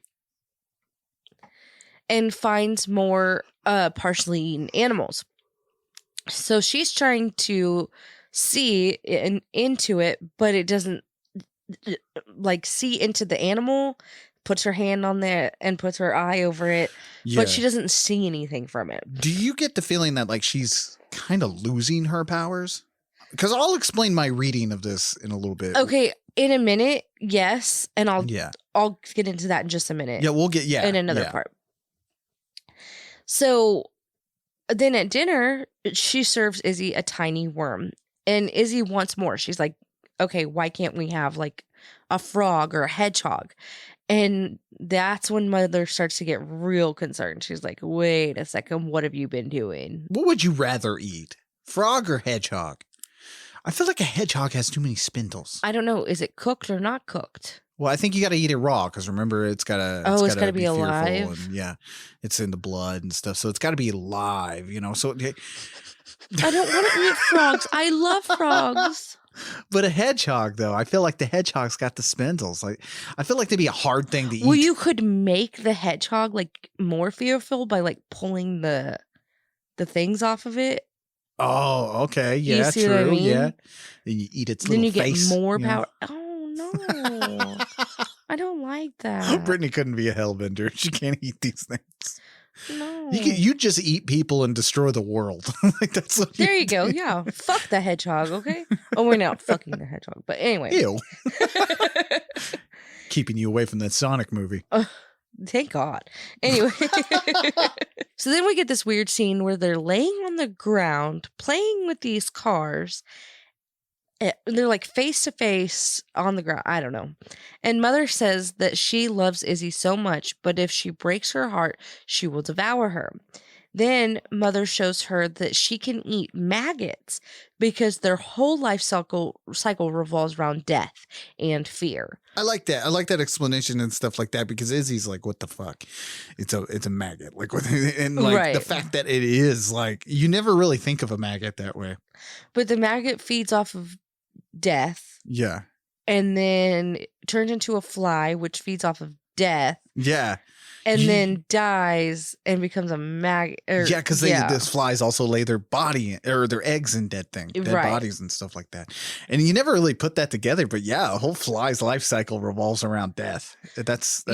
and finds more partially eaten animals. So she's trying to see into it, but it doesn't like see into the animal. Puts her hand on there and puts her eye over it, but she doesn't see anything from it. Do you get the feeling that like she's kind of losing her powers? Because I'll explain my reading of this in a little bit. Okay, in a minute, yes, and I'll get into that in just a minute. Yeah, we'll get in another part. So then at dinner, she serves Izzy a tiny worm, and Izzy wants more. She's like, "Okay, why can't we have like a frog or a hedgehog?" And that's when Mother starts to get real concerned. She's like, "Wait a second, what have you been doing?" What would you rather eat, frog or hedgehog? I feel like a hedgehog has too many spindles. I don't know. Is it cooked or not cooked? Well, I think you got to eat it raw because remember, it's got to be alive. And, yeah, it's in the blood and stuff, so it's got to be alive. You know, so I don't want to eat frogs. I love frogs. But a hedgehog, though, I feel like the hedgehog's got the spindles. Like, I feel like that'd be a hard thing to eat. Well, you could make the hedgehog like more fearful by like pulling the things off of it. Oh, okay. Yeah, you see true. What I mean? Yeah. Then you eat its little face. Then you get more power. Oh, no. I don't like that. Brittany couldn't be a hellbender. She can't eat these things. No. You just eat people and destroy the world. Like that's what there you go. Yeah. Fuck the hedgehog, okay? Oh, we're not fucking the hedgehog. But anyway. Ew. Keeping you away from that Sonic movie. Thank God. Anyway. So then we get this weird scene where they're laying on the ground playing with these cars. They're like face to face on the ground. I don't know. And Mother says that she loves Izzy so much, but if she breaks her heart, she will devour her. Then Mother shows her that she can eat maggots because their whole life cycle revolves around death and fear. I like that. I like that explanation and stuff like that because Izzy's like, what the fuck? It's a maggot. Like, and like the fact that it is like, you never really think of a maggot that way. But the maggot feeds off of death. Yeah. And then turns into a fly, which feeds off of death. Yeah. And then dies and becomes a maggot. Yeah, because these flies also lay their body or their eggs in dead bodies and stuff like that. And you never really put that together, but yeah, a whole fly's life cycle revolves around death. That's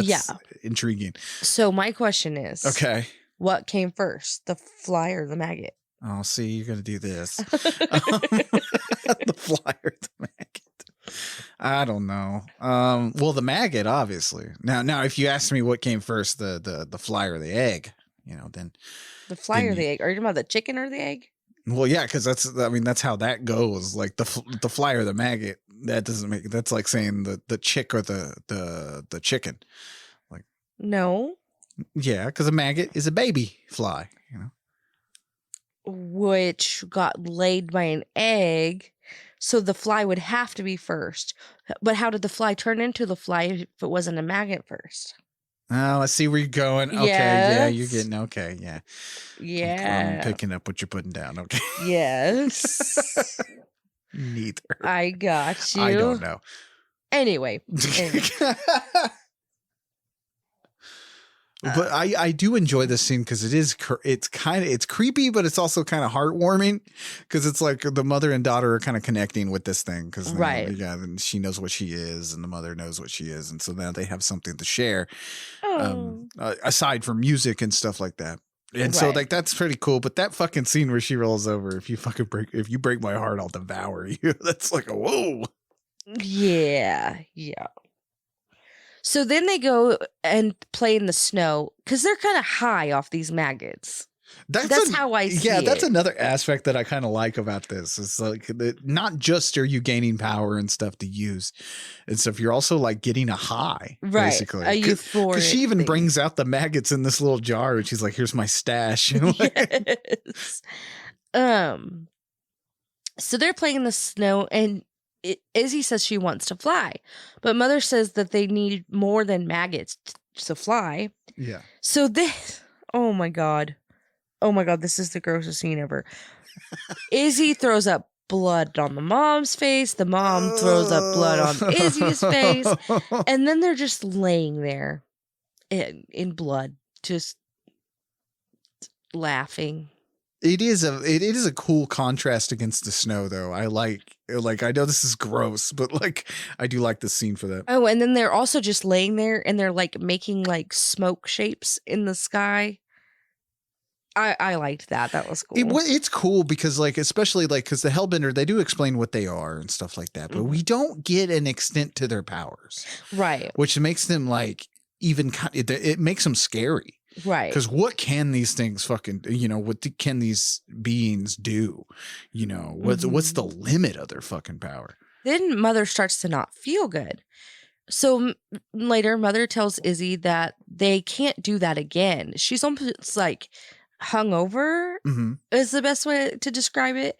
intriguing. So my question is, okay, what came first, the fly or the maggot? Oh, see, you're gonna do this. The fly or the maggot. I don't know. Well, the maggot, obviously. Now, if you ask me what came first, the fly or the egg, then the fly or the egg. Are you talking about the chicken or the egg? Well, yeah, because that's how that goes. Like the fly or the maggot. That doesn't make. That's like saying the chick or the chicken. Like no. Yeah, because a maggot is a baby fly. Which got laid by an egg. So the fly would have to be first. But how did the fly turn into the fly if it wasn't a maggot first? Oh, I see where you're going. Okay, yeah, you're getting okay, yeah. Yeah. I'm picking up what you're putting down. Okay. Yes. Neither. I got you. I don't know. Anyway. But I do enjoy this scene because it's creepy, but it's also kind of heartwarming because it's like the mother and daughter are kind of connecting with this thing because and she knows what she is and the mother knows what she is, and so now they have something to share aside from music and stuff like that. And so like that's pretty cool. But that fucking scene where she rolls over, if you break my heart, I'll devour you. That's like a whoa. Yeah. So then they go and play in the snow because they're kind of high off these maggots. That's how I see it. Yeah, that's another aspect that I kind of like about this. It's like not just are you gaining power and stuff to use and stuff, you're also like getting a high, basically. A euphoric because she even brings out the maggots in this little jar and she's like, here's my stash. Yes. So they're playing in the snow and Izzy says she wants to fly, but Mother says that they need more than maggots to fly. Yeah. So this, oh my god, this is the grossest scene ever. Izzy throws up blood on the mom's face. The mom throws up blood on Izzy's face, and then they're just laying there in blood, just laughing. It is a cool contrast against the snow, though. I know this is gross, but like I do like this scene for that. Oh, and then they're also just laying there and they're like making like smoke shapes in the sky. I liked that. That was cool. It's cool because like, especially like, because the Hellbender, they do explain what they are and stuff like that, but we don't get an extent to their powers. Right. Which makes them like even, it makes them scary. Right. Because what can these things fucking, what can these beings do? What's the limit of their fucking power? Then Mother starts to not feel good. So later, Mother tells Izzy that they can't do that again. She's almost like hungover is the best way to describe it.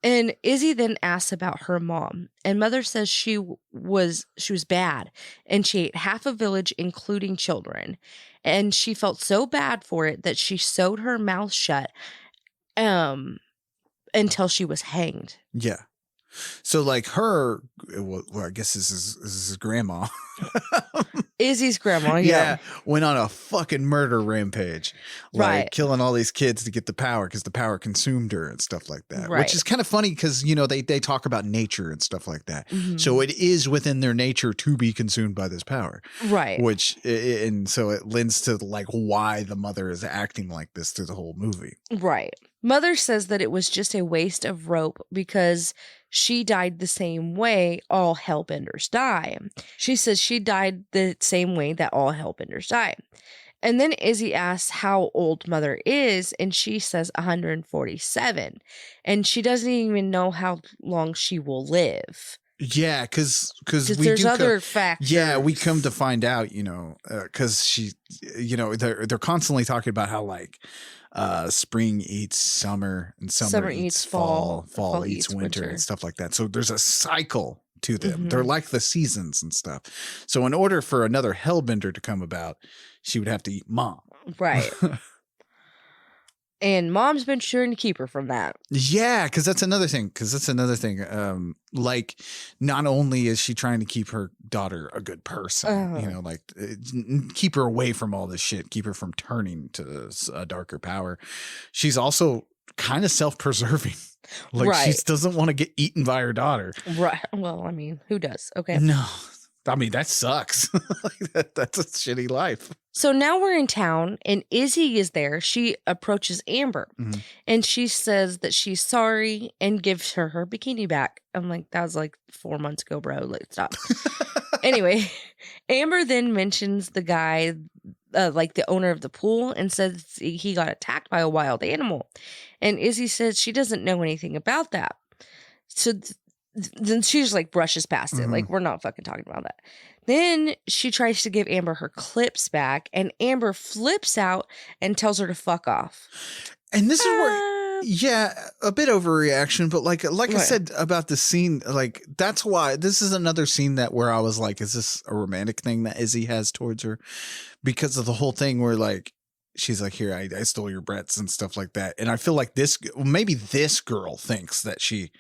And Izzy then asks about her mom, and Mother says she was bad, and she ate half a village, including children, and she felt so bad for it that she sewed her mouth shut, until she was hanged. Yeah. So like her, well, I guess this is grandma. Izzy's grandma, yeah. Went on a fucking murder rampage, like right. killing all these kids to get the power because the power consumed her and stuff like that. Right. Which is kind of funny because they talk about nature and stuff like that. So it is within their nature to be consumed by this power, right? And so it lends to like why the mother is acting like this through the whole movie, right? Mother says that it was just a waste of rope because she died the same way all Hellbenders die. She says she died the same way that all Hellbenders die. And then Izzy asks how old Mother is, and she says 147. And she doesn't even know how long she will live. Yeah, because there's other factors. Yeah, we come to find out, because she, they're constantly talking about how like spring eats summer and summer eats fall eats winter and stuff like that. So there's a cycle to them. They're like the seasons and stuff. So in order for another Hellbender to come about, she would have to eat mom. Right. And mom's been sure to keep her from that. Yeah, because that's another thing. Like, not only is she trying to keep her daughter a good person, keep her away from all this shit, keep her from turning to a darker power. She's also kind of self-preserving. Like, right. She doesn't want to get eaten by her daughter. Right. Well, I mean, who does? Okay. No. I mean, that sucks. That's a shitty life. So now we're in town and Izzy is there. She approaches Amber and she says that she's sorry and gives her bikini back. I'm like, that was like 4 months ago, bro. Like, stop. Anyway, Amber then mentions the guy, like the owner of the pool, and says he got attacked by a wild animal. And Izzy says she doesn't know anything about that. So then she just like brushes past it. Like, we're not fucking talking about that. Then she tries to give Amber her clips back, and Amber flips out and tells her to fuck off. And this is where, a bit overreaction, but like I said about the scene, like that's why this is another scene where I was like, is this a romantic thing that Izzy has towards her? Because of the whole thing where like, she's like, here, I stole your breaths and stuff like that. And I feel like maybe this girl thinks that she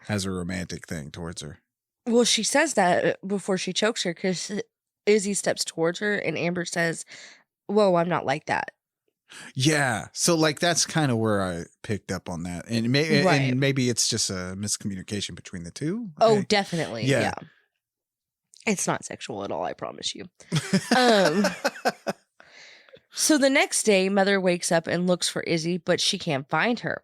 has a romantic thing towards her. Well, she says that before she chokes her because Izzy steps towards her and Amber says, whoa, I'm not like that. Yeah. So like, that's kind of where I picked up on that. And maybe it's just a miscommunication between the two. Oh, definitely. Yeah. It's not sexual at all. I promise you. So the next day, Mother wakes up and looks for Izzy, but she can't find her.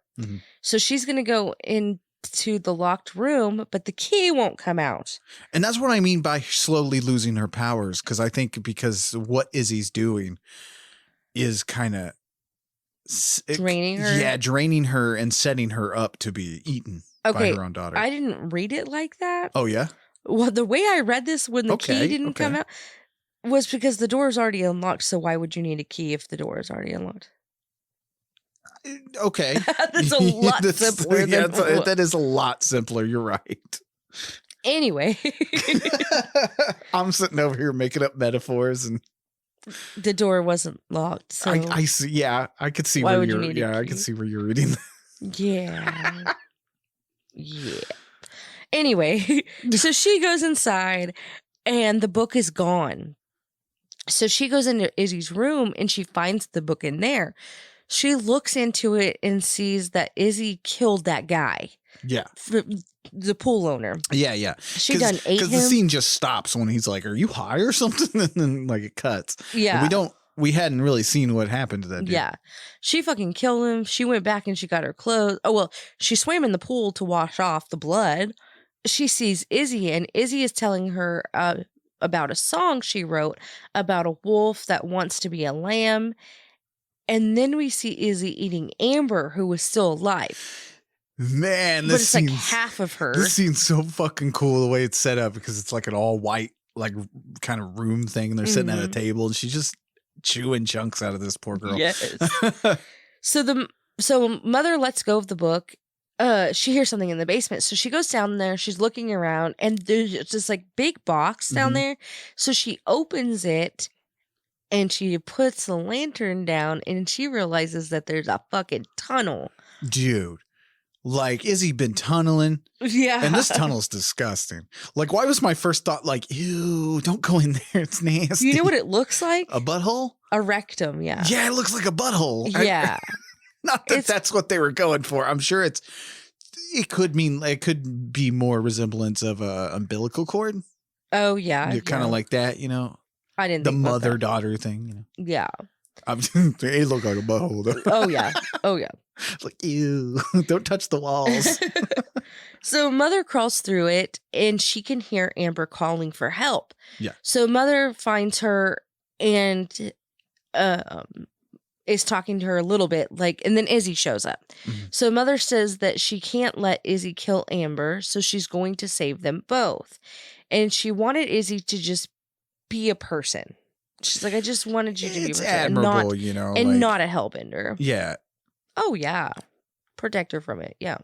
So she's going to go into the locked room, but the key won't come out. And that's what I mean by slowly losing her powers. Because I think what Izzy's doing is kind of draining her. Yeah, draining her and setting her up to be eaten by her own daughter. I didn't read it like that. Oh, yeah? Well, the way I read this when the key didn't come out was because the door is already unlocked. So why would you need a key if the door is already unlocked? Okay. That's a lot simpler. That is a lot simpler. You're right. Anyway, I'm sitting over here making up metaphors, and the door wasn't locked. So I see. Yeah, I could see Why where would you you're. need a Yeah, I key? could see where you're reading. yeah. Yeah. Anyway, so she goes inside and the book is gone. So she goes into Izzy's room and she finds the book in there. She looks into it and sees that Izzy killed that guy, Yeah, the pool owner. yeah. She done ate because the him. scene just stops when he's like, "Are you high or something?" And then like it cuts. Yeah. We hadn't really seen what happened to that dude. Yeah. She fucking killed him. She went back and she got her clothes. Oh, well, she swam in the pool to wash off the blood. She sees Izzy, and Izzy is telling her about a song she wrote about a wolf that wants to be a lamb. And then we see Izzy eating Amber, who was still alive. Man, But it's like half of her. This scene's so fucking cool the way it's set up, because it's like an all white, like kind of room thing, and they're sitting at a table, and she's just chewing chunks out of this poor girl. Yes. So mother lets go of the book. She hears something in the basement. So she goes down there, she's looking around, and there's this like big box down there. So she opens it and she puts the lantern down and she realizes that there's a fucking tunnel. Dude, like, Izzy been tunneling? Yeah. And this tunnel's disgusting. Like, why was my first thought like, ew, don't go in there, it's nasty. You know what it looks like? A butthole? A rectum, yeah. Yeah, it looks like a butthole. Yeah. Not that that's what they were going for. I'm sure it could be more resemblance of a umbilical cord. Oh yeah. You're kind of like that, you know. I didn't the think about mother-daughter thing, you know. Yeah. It looked like a butthole though. Oh yeah. Oh yeah. Like, ew, don't touch the walls. So mother crawls through it and she can hear Amber calling for help. Yeah. So mother finds her and is talking to her a little bit, like, and then Izzy shows up. So mother says that she can't let Izzy kill Amber, so she's going to save them both. And she wanted Izzy to just be a person. She's like, I just wanted you to be a person. Admirable, you know. And like, not a hellbender. Yeah. Oh, yeah. Protect her from it. Yeah.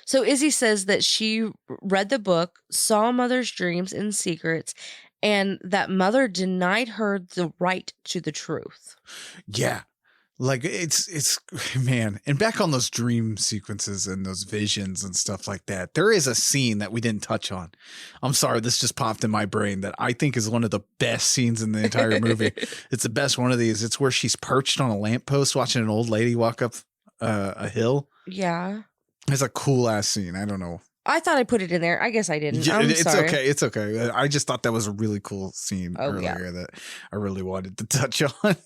So Izzy says that she read the book, saw mother's dreams and secrets, and that mother denied her the right to the truth. Yeah. Like, it's man. And back on those dream sequences and those visions and stuff like that, there is a scene that we didn't touch on. I'm sorry, this just popped in my brain that I think is one of the best scenes in the entire movie. It's the best one of these. It's where she's perched on a lamppost watching an old lady walk up a hill. Yeah. It's a cool ass scene. I don't know. I thought I put it in there. I guess I didn't. Yeah, I'm it's sorry. okay. It's okay. I just thought that was a really cool scene earlier that I really wanted to touch on.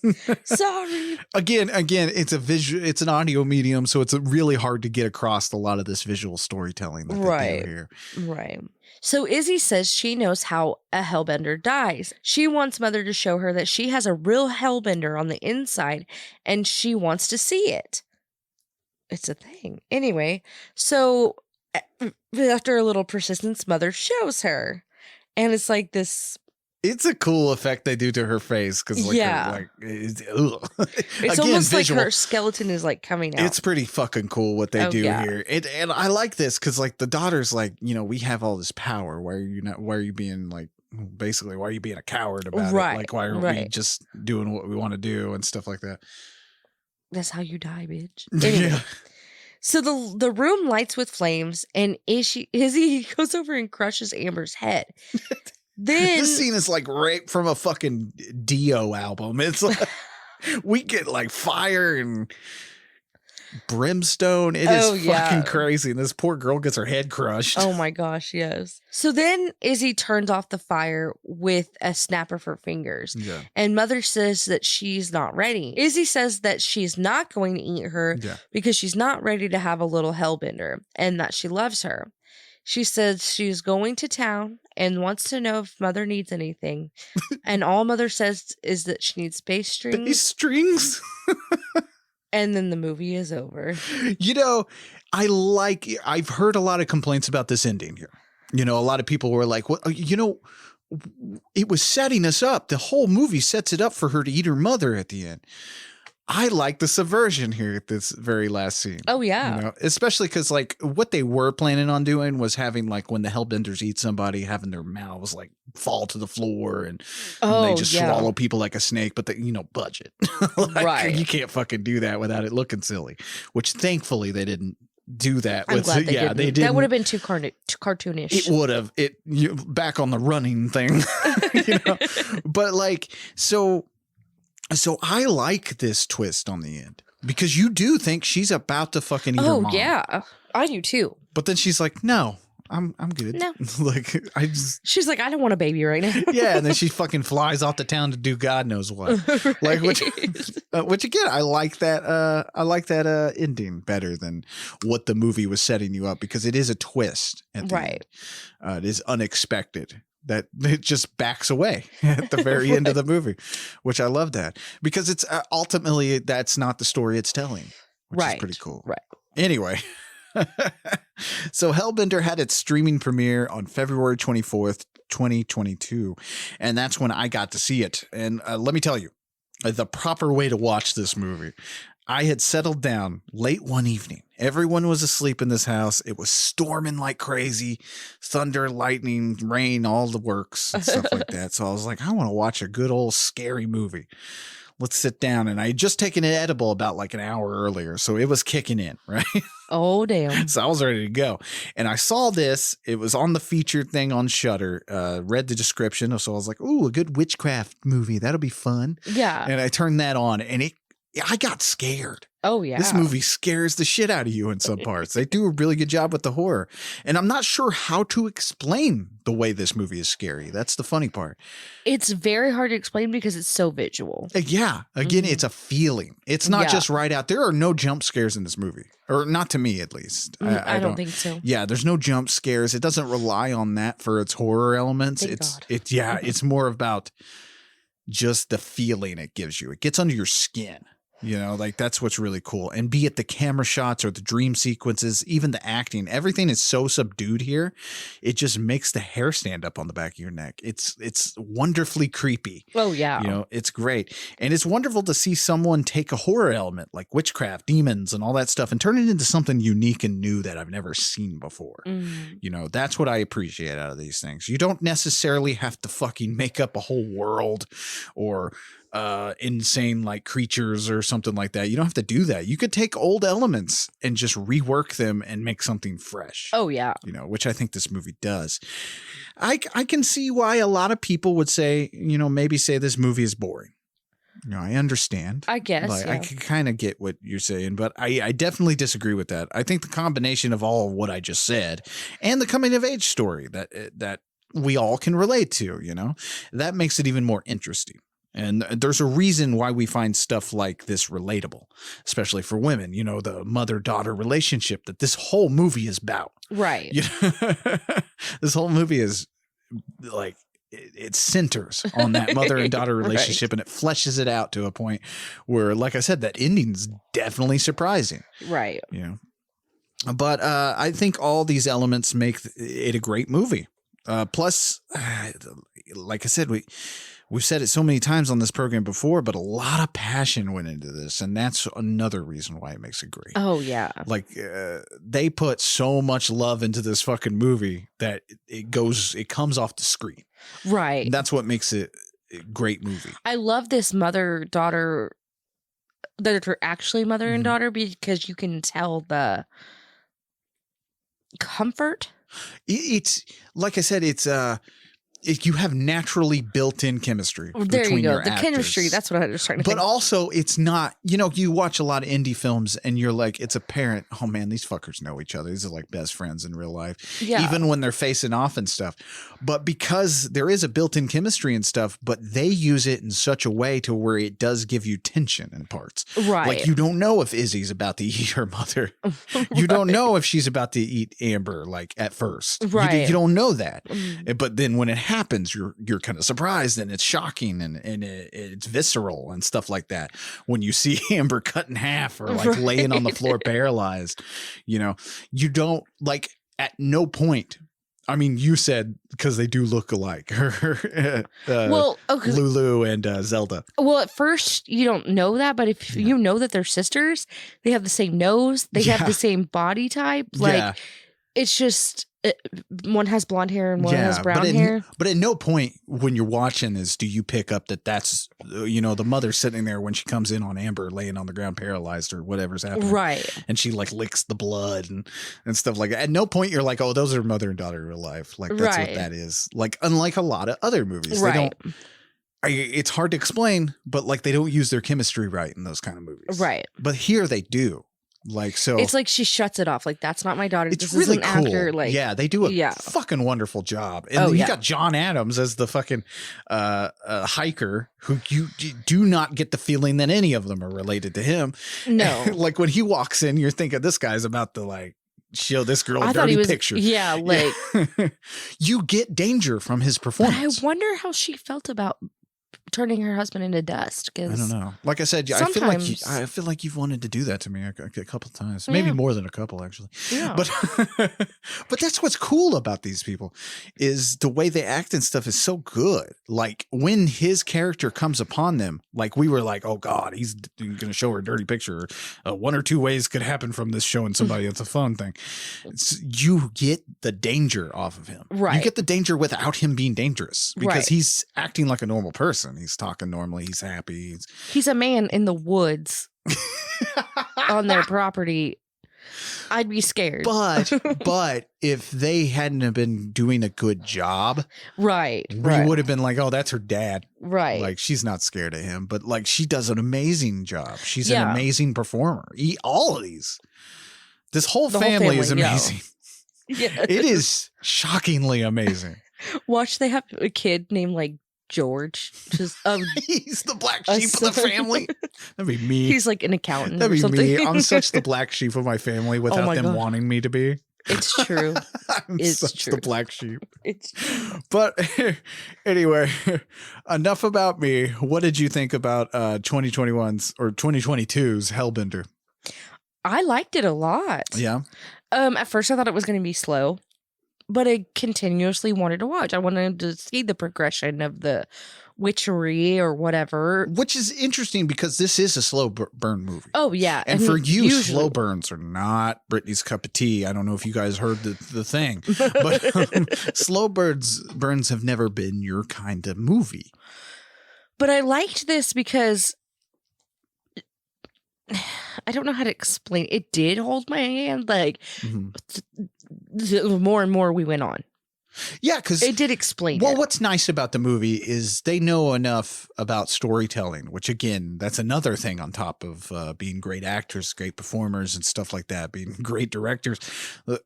Sorry. Again, it's a visual. It's an audio medium, so it's really hard to get across a lot of this visual storytelling that they do here. Right. So Izzy says she knows how a hellbender dies. She wants mother to show her that she has a real hellbender on the inside, and she wants to see it. It's a thing. Anyway, so after a little persistence, mother shows her, and it's like this. It's a cool effect they do to her face because, like, it's again, almost visual. Like her skeleton is like coming out. It's pretty fucking cool what they do here. And I like this because, like, the daughter's like, you know, we have all this power. Why are you being like, basically, why are you being a coward about it? Like, why aren't we just doing what we want to do and stuff like that? That's how you die, bitch. Anyway. Yeah. So the room lights with flames, and Izzy goes over and crushes Amber's head. Then this scene is like right from a fucking Dio album. It's like we get like fire and brimstone. It is fucking crazy. And this poor girl gets her head crushed. Oh my gosh, yes. So then Izzy turns off the fire with a snap of her fingers. Yeah. And mother says that she's not ready. Izzy says that she's not going to eat her because she's not ready to have a little hellbender and that she loves her. She says she's going to town and wants to know if mother needs anything. And all mother says is that she needs bass strings. Bass strings? And then the movie is over. You know, I've heard a lot of complaints about this ending here. You know, a lot of people were like, well, you know, it was setting us up. The whole movie sets it up for her to eat her mother at the end. I like the subversion here at this very last scene. Oh, yeah. You know, especially because like what they were planning on doing was having like when the Hellbenders eat somebody, having their mouths like fall to the floor and they just swallow people like a snake. But they, budget. Like, right. You can't fucking do that without it looking silly. Which thankfully they didn't do that. I'm glad they didn't. They didn't. That would have been too cartoonish. It would have. Back on the running thing. But like so. So I like this twist on the end because you do think she's about to fucking eat her mom. Oh yeah, I do too. But then she's like, "No, I'm good." No, like she's like, "I don't want a baby right now." Yeah, and then she fucking flies off to town to do God knows what. Right. Like which again, I like that. I like that ending better than what the movie was setting you up because it is a twist at the end. It is unexpected. That it just backs away at the very end of the movie, which I love that because it's ultimately that's not the story it's telling, which is pretty cool. Right. Anyway, so Hellbender had its streaming premiere on February 24th, 2022. And that's when I got to see it. And let me tell you, the proper way to watch this movie. I had settled down late one evening. Everyone was asleep in this house. It was storming like crazy, thunder, lightning, rain, all the works and stuff like that. So I was like, I want to watch a good old scary movie. Let's sit down. And I had just taken an edible about like an hour earlier. So it was kicking in, right? Oh, damn. So I was ready to go. And I saw this. It was on the featured thing on Shudder. Read the description. So I was like, ooh, a good witchcraft movie. That'll be fun. Yeah. And I turned that on and I got scared. Oh, yeah. This movie scares the shit out of you in some parts. They do a really good job with the horror. And I'm not sure how to explain the way this movie is scary. That's the funny part. It's very hard to explain because it's so visual. Yeah. Again, it's a feeling. It's not just right out. There are no jump scares in this movie. Or not to me, at least. I don't think so. Yeah, there's no jump scares. It doesn't rely on that for its horror elements. It's more about just the feeling it gives you. It gets under your skin. Like that's what's really cool. And be it the camera shots or the dream sequences, even the acting, everything is so subdued here. It just makes the hair stand up on the back of your neck. It's wonderfully creepy. Oh, yeah. It's great. And it's wonderful to see someone take a horror element like witchcraft, demons, and all that stuff and turn it into something unique and new that I've never seen before. That's what I appreciate out of these things. You don't necessarily have to fucking make up a whole world or insane like creatures or something like that. You don't have to do that. You could take old elements and just rework them and make something fresh. Oh yeah. Which I think this movie does. I can see why a lot of people would say, maybe say this movie is boring. I understand. I guess. I can kind of get what you're saying, but I definitely disagree with that. I think the combination of all of what I just said and the coming of age story that we all can relate to, that makes it even more interesting. And there's a reason why we find stuff like this relatable, especially for women, the mother-daughter relationship that this whole movie is about. Right. This whole movie is like, it centers on that mother and daughter relationship and it fleshes it out to a point where, like I said, that ending's definitely surprising. Right. But I think all these elements make it a great movie. Plus, like I said, we've said it so many times on this program before, but a lot of passion went into this. And that's another reason why it makes it great. Oh, yeah. Like they put so much love into this fucking movie that it comes off the screen. Right. And that's what makes it a great movie. I love this mother-daughter, that are actually mother and daughter, because you can tell the comfort. It's like I said, you have naturally built-in chemistry. There between you go. your The actors. chemistry. That's what I was trying to think. But also, it's not, you watch a lot of indie films and you're like, it's apparent, oh man, these fuckers know each other. These are like best friends in real life. Yeah. Even when they're facing off and stuff. But because there is a built-in chemistry and stuff, but they use it in such a way to where it does give you tension in parts. Right. Like you don't know if Izzy's about to eat her mother. You don't know if she's about to eat Amber, like at first. Right. You don't know that. But then when it happens, you're kind of surprised and it's shocking and it's visceral and stuff like that. When you see Amber cut in half or like laying on the floor paralyzed, you don't like at no point I mean, you said because they do look alike. Well, okay. Lulu and Zelda. Well, at first you don't know that, but if you know that they're sisters, they have the same nose, they have the same body type. Like it's just one has blonde hair and one has brown hair. But at no point when you're watching this do you pick up that that's the mother sitting there when she comes in on Amber laying on the ground paralyzed or whatever's happening, right? And she like licks the blood and stuff like that. At no point you're like, oh, those are mother and daughter in real life. Like that's what that is. Like unlike a lot of other movies, they don't. It's hard to explain, but like they don't use their chemistry right in those kind of movies, right? But here they do. Like so, it's like she shuts it off. Like that's not my daughter. It's this really isn't cool. After, like, they do a fucking wonderful job. And you got John Adams as the fucking hiker, who you do not get the feeling that any of them are related to him. No, like when he walks in, you're thinking this guy's about to like show this girl a dirty picture. Yeah, like you get danger from his performance. But I wonder how she felt about turning her husband into dust. I don't know. Like I said, I feel like you've wanted to do that to me a couple times, maybe more than a couple actually. Yeah. But that's what's cool about these people is the way they act and stuff is so good. Like when his character comes upon them, like we were like, oh God, he's going to show her a dirty picture. One or two ways could happen from this showing somebody it's a phone thing. You get the danger off of him. Right. You get the danger without him being dangerous because he's acting like a normal person. He's talking normally. He's happy. He's a man in the woods on their property. I'd be scared. But if they hadn't have been doing a good job, we would have been like, oh, that's her dad. Right. Like she's not scared of him, but like she does an amazing job. She's an amazing performer. All of these. This whole family is amazing. Yeah. It is shockingly amazing. Watch, they have a kid named like George, just he's the black sheep of the family. That'd be me. He's like an accountant. That'd be me. I'm such the black sheep of my family without them wanting me to be. It's true. It's such the black sheep. It's true. But anyway, enough about me. What did you think about 2021's or 2022's Hellbender? I liked it a lot. Yeah. At first I thought it was going to be slow. But I continuously wanted to watch. I wanted to see the progression of the witchery or whatever. Which is interesting because this is a slow burn movie. Oh, yeah. And for you, slow burns are not Brittany's cup of tea. I don't know if you guys heard the thing. But slow burns have never been your kind of movie. But I liked this because I don't know how to explain. It did hold my hand. Like the more and more we went on. Yeah, because it did explain. Well, what's nice about the movie is they know enough about storytelling, which again, that's another thing on top of being great actors, great performers, and stuff like that. Being great directors,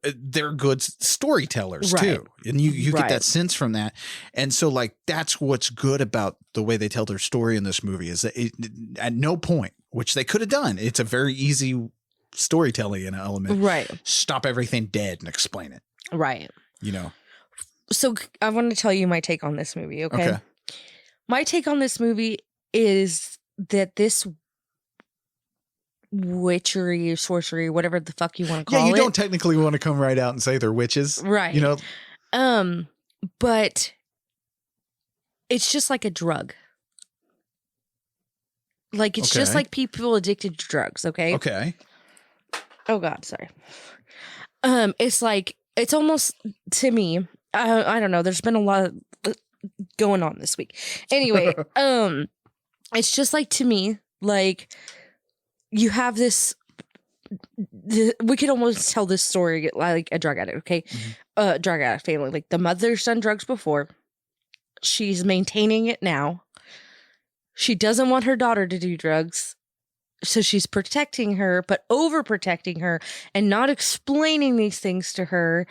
they're good storytellers too, and you get that sense from that. And so, like, that's what's good about the way they tell their story in this movie is that at no point, which they could have done, it's a very easy storytelling element. Right. Stop everything dead and explain it. Right. You know. So I want to tell you my take on this movie, okay? My take on this movie is that this witchery or sorcery, whatever the fuck you want to call it. Yeah, you don't technically want to come right out and say they're witches. Right. You know? But it's just like a drug. Like, it's just like people addicted to drugs, okay? Okay. Oh, God, sorry. It's like, it's almost, to me, I don't know. There's been a lot of going on this week. Anyway, it's just like, to me, like you have this. We could almost tell this story like a drug addict. Okay, drug addict family. Like the mother's done drugs before. She's maintaining it now. She doesn't want her daughter to do drugs. So she's protecting her, but overprotecting her and not explaining these things to her.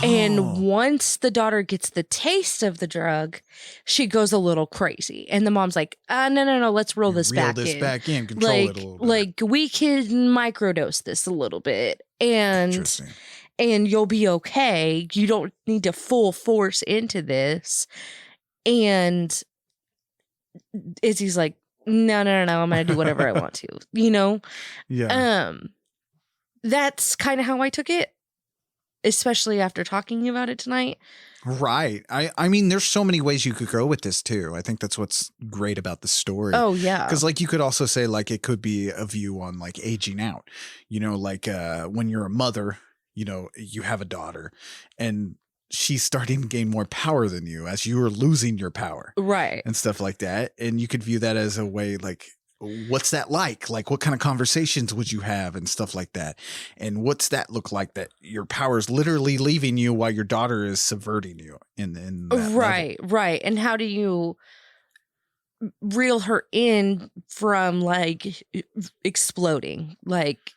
And once the daughter gets the taste of the drug, she goes a little crazy. And the mom's like, no, let's reel this back in. Control it a little bit. Like, we can microdose this a little bit. And you'll be okay. You don't need to full force into this. And Izzy's like, no, I'm going to do whatever I want to, you know? Yeah. That's kind of how I took it. especially after talking about it tonight. Right. I mean, there's so many ways you could go with this too. I think that's what's great about the story. Oh yeah. Because like you could also say like it could be a view on like aging out, you know, like when you're a mother, you know, you have a daughter and she's starting to gain more power than you as you are losing your power. Right. And stuff like that. And you could view that as a way like, what's that like? Like, what kind of conversations would you have and stuff like that? And what's that look like that your power is literally leaving you while your daughter is subverting you in that right, level. right. And how do you reel her in from like exploding? Like,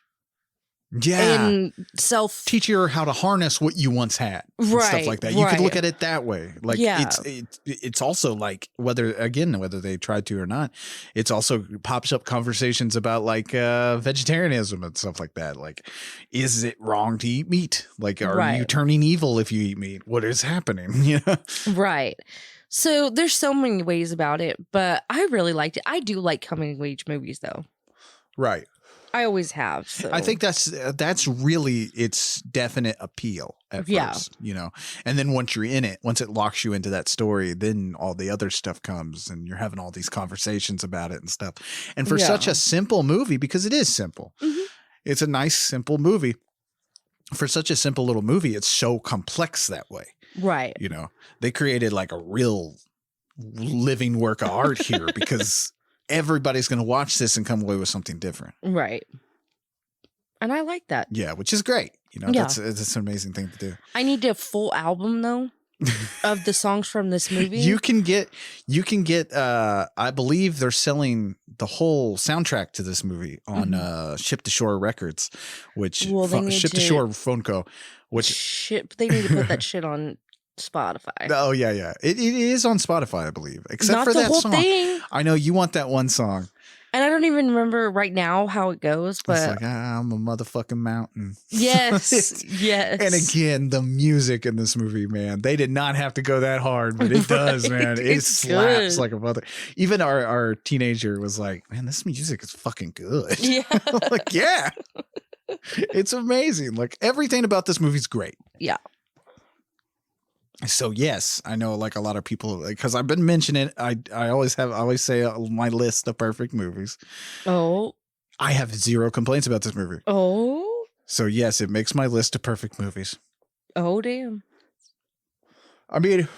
Yeah. and self teach her how to harness what you once had. And Right, stuff like that. You could right. look at it that way. Like Yeah. it's also like whether they tried to or not, it's also pops up conversations about like vegetarianism and stuff like that. Like, is it wrong to eat meat? Like, are you Right. turning evil if you eat meat? What is happening? You know? Right. So there's so many ways about it, but I really liked it. I do like coming of age movies though. Right. I always have. So. I think that's really its definite appeal at Yeah. first, you know, and then once you're in it, once it locks you into that story, then all the other stuff comes and you're having all these conversations about it and stuff. And for Yeah. such a simple movie, because it is simple, Mhm. it's a nice, simple movie. For such a simple little movie, it's so complex that way. Right. You know, they created like a real living work of art here because everybody's going to watch this and come away with something different. Right. And I like that. Yeah, which is great. You know, Yeah. that's an amazing thing to do. I need a full album though of the songs from this movie. You can get I believe they're selling the whole soundtrack to this movie on Ship to Shore Records, which Well, they need Ship to to- Shore Phone Co, which shit, they need to put that shit on Spotify. oh yeah. It is on Spotify, I believe. Except Not for the that whole song. thing. I know you want that one song. And I don't even remember right now how it goes, It's but like I'm a motherfucking mountain. yes, yes. And again, the music in this movie, man, they did not have to go that hard, but it does, Right. man. It It's slaps good. like a mother. Even our teenager was like, man, this music is fucking good. Yeah. Like, yeah. It's amazing. Like everything about this movie's great. Yeah. So yes, I know like a lot of people, because I've been mentioning it. I always say my list of perfect movies. Oh. I have zero complaints about this movie. Oh. So yes, it makes my list of perfect movies. Oh damn. I mean,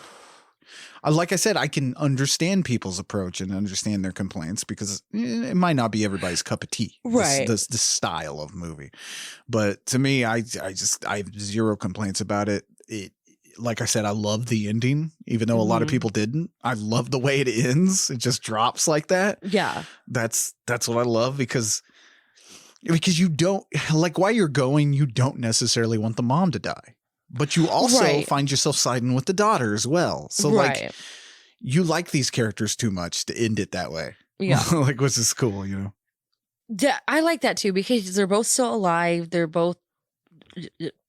like I said, I can understand people's approach and understand their complaints because it might not be everybody's cup of tea. Right. This style of movie. But to me, I have zero complaints about it. Like I said, I love the ending, even though a lot of Mhm. people didn't. I love the way it ends. It just drops like that. Yeah. That's what I love because you don't like while you're going, you don't necessarily want the mom to die, but you also Right. find yourself siding with the daughter as well. So like Right. you like these characters too much to end it that way. Yeah. Like, which is cool, you know? Yeah, I like that too because they're both still alive. They're both.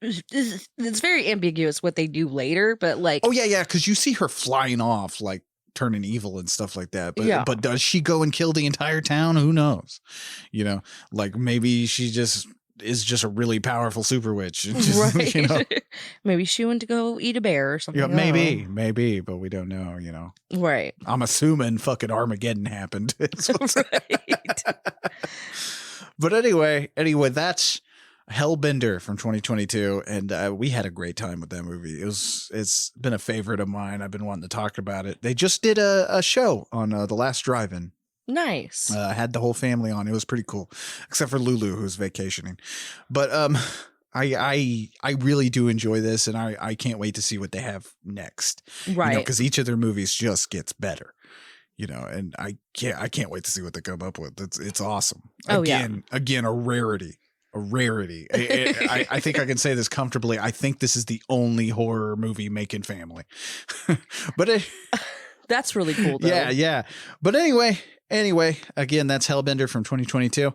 It's very ambiguous what they do later, but like, Oh yeah. Cause you see her flying off, like turning evil and stuff like that. But, Yeah. but does she go and kill the entire town? Who knows? You know, like maybe she just is just a really powerful super witch. Just, right? You know? Maybe she went to go eat a bear or something. Yeah, I don't maybe, but we don't know, you know. know. Right. I'm assuming fucking Armageddon happened. Right. But anyway, that's Hellbender from 2022, and we had a great time with that movie. It's been a favorite of mine. I've been wanting to talk about it. They just did a show on the last drive-in. Nice. Had the whole family on. It was pretty cool, except for Lulu, who's vacationing. But I really do enjoy this, and I can't wait to see what they have next. Right. Because each of their movies just gets better. You know, and I can't wait to see what they come up with. It's awesome. Oh, Again, a rarity. A rarity. I think I can say this comfortably. I think this is the only horror movie making family. But That's really cool though. yeah. But anyway, again, that's Hellbender from 2022.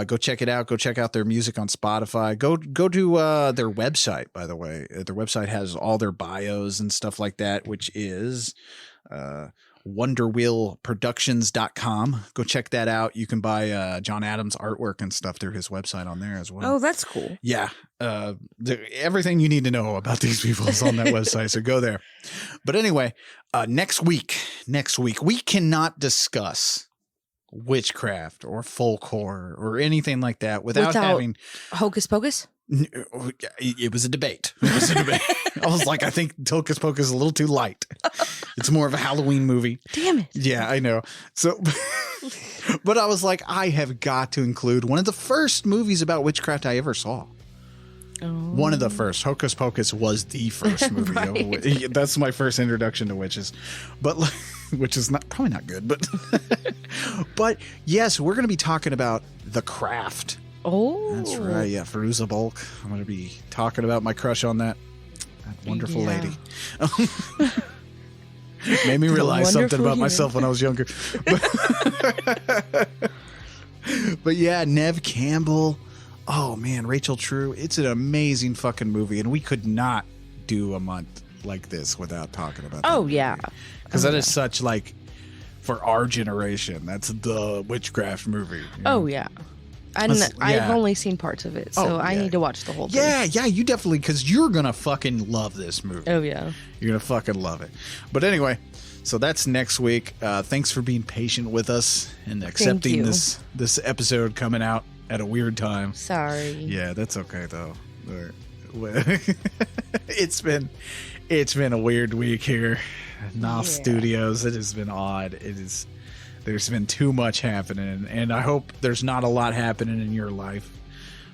Go check it out. Go check out their music on Spotify. Go to their website, by the way. Their website has all their bios and stuff like that, which is wonderwheelproductions.com. Go check that out. You can buy John Adams artwork and stuff through his website on there as well. Oh, that's cool. Yeah. Everything you need to know about these people is on that website. So go there. But anyway, next week, we cannot discuss witchcraft or folklore or anything like that without having Hocus Pocus. It was a debate. I was like, I think Hocus Pocus is a little too light. It's more of a Halloween movie. Damn it. Yeah, I know. So, but I was like, I have got to include one of the first movies about witchcraft I ever saw. Oh. One of the first. Hocus Pocus was the first movie. Right. That's my first introduction to witches, but which is probably not good. But but yes, we're going to be talking about The Craft. Oh, That's right. Yeah, Fairuza Balk. I'm going to be talking about my crush on that wonderful lady. Made me realize something about myself when I was younger. But yeah, Neve Campbell. Oh man, Rachel True. It's an amazing fucking movie, and we could not do a month like this without talking about that. Oh yeah, because that is such like for our generation. That's the witchcraft movie. You know? Oh yeah. And I've only seen parts of it, so I need to watch the whole thing. Yeah, you definitely, because you're going to fucking love this movie. Oh, yeah. You're going to fucking love it. But anyway, so that's next week. Thanks for being patient with us and accepting this episode coming out at a weird time. Sorry. Yeah, that's okay, though. It's been a weird week here at Knopf Studios. It has been odd. There's been too much happening, and I hope there's not a lot happening in your life.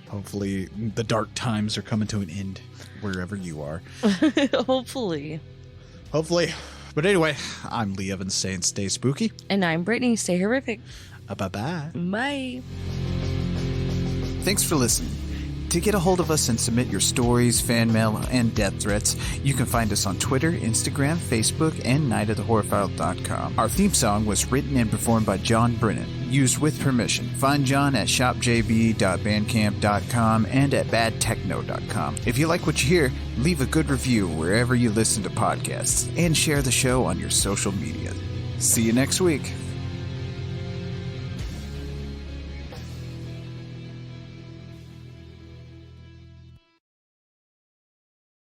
Hopefully the dark times are coming to an end wherever you are. Hopefully. But anyway, I'm Leigh Evans saying stay spooky. And I'm Brittany. Stay horrific. Bye-bye. Bye. Thanks for listening. To get a hold of us and submit your stories, fan mail, and death threats, you can find us on Twitter, Instagram, Facebook, and nightofthehorrorfile.com. Our theme song was written and performed by John Brennan, used with permission. Find John at shopjb.bandcamp.com and at badtechno.com. If you like what you hear, leave a good review wherever you listen to podcasts, and share the show on your social media. See you next week.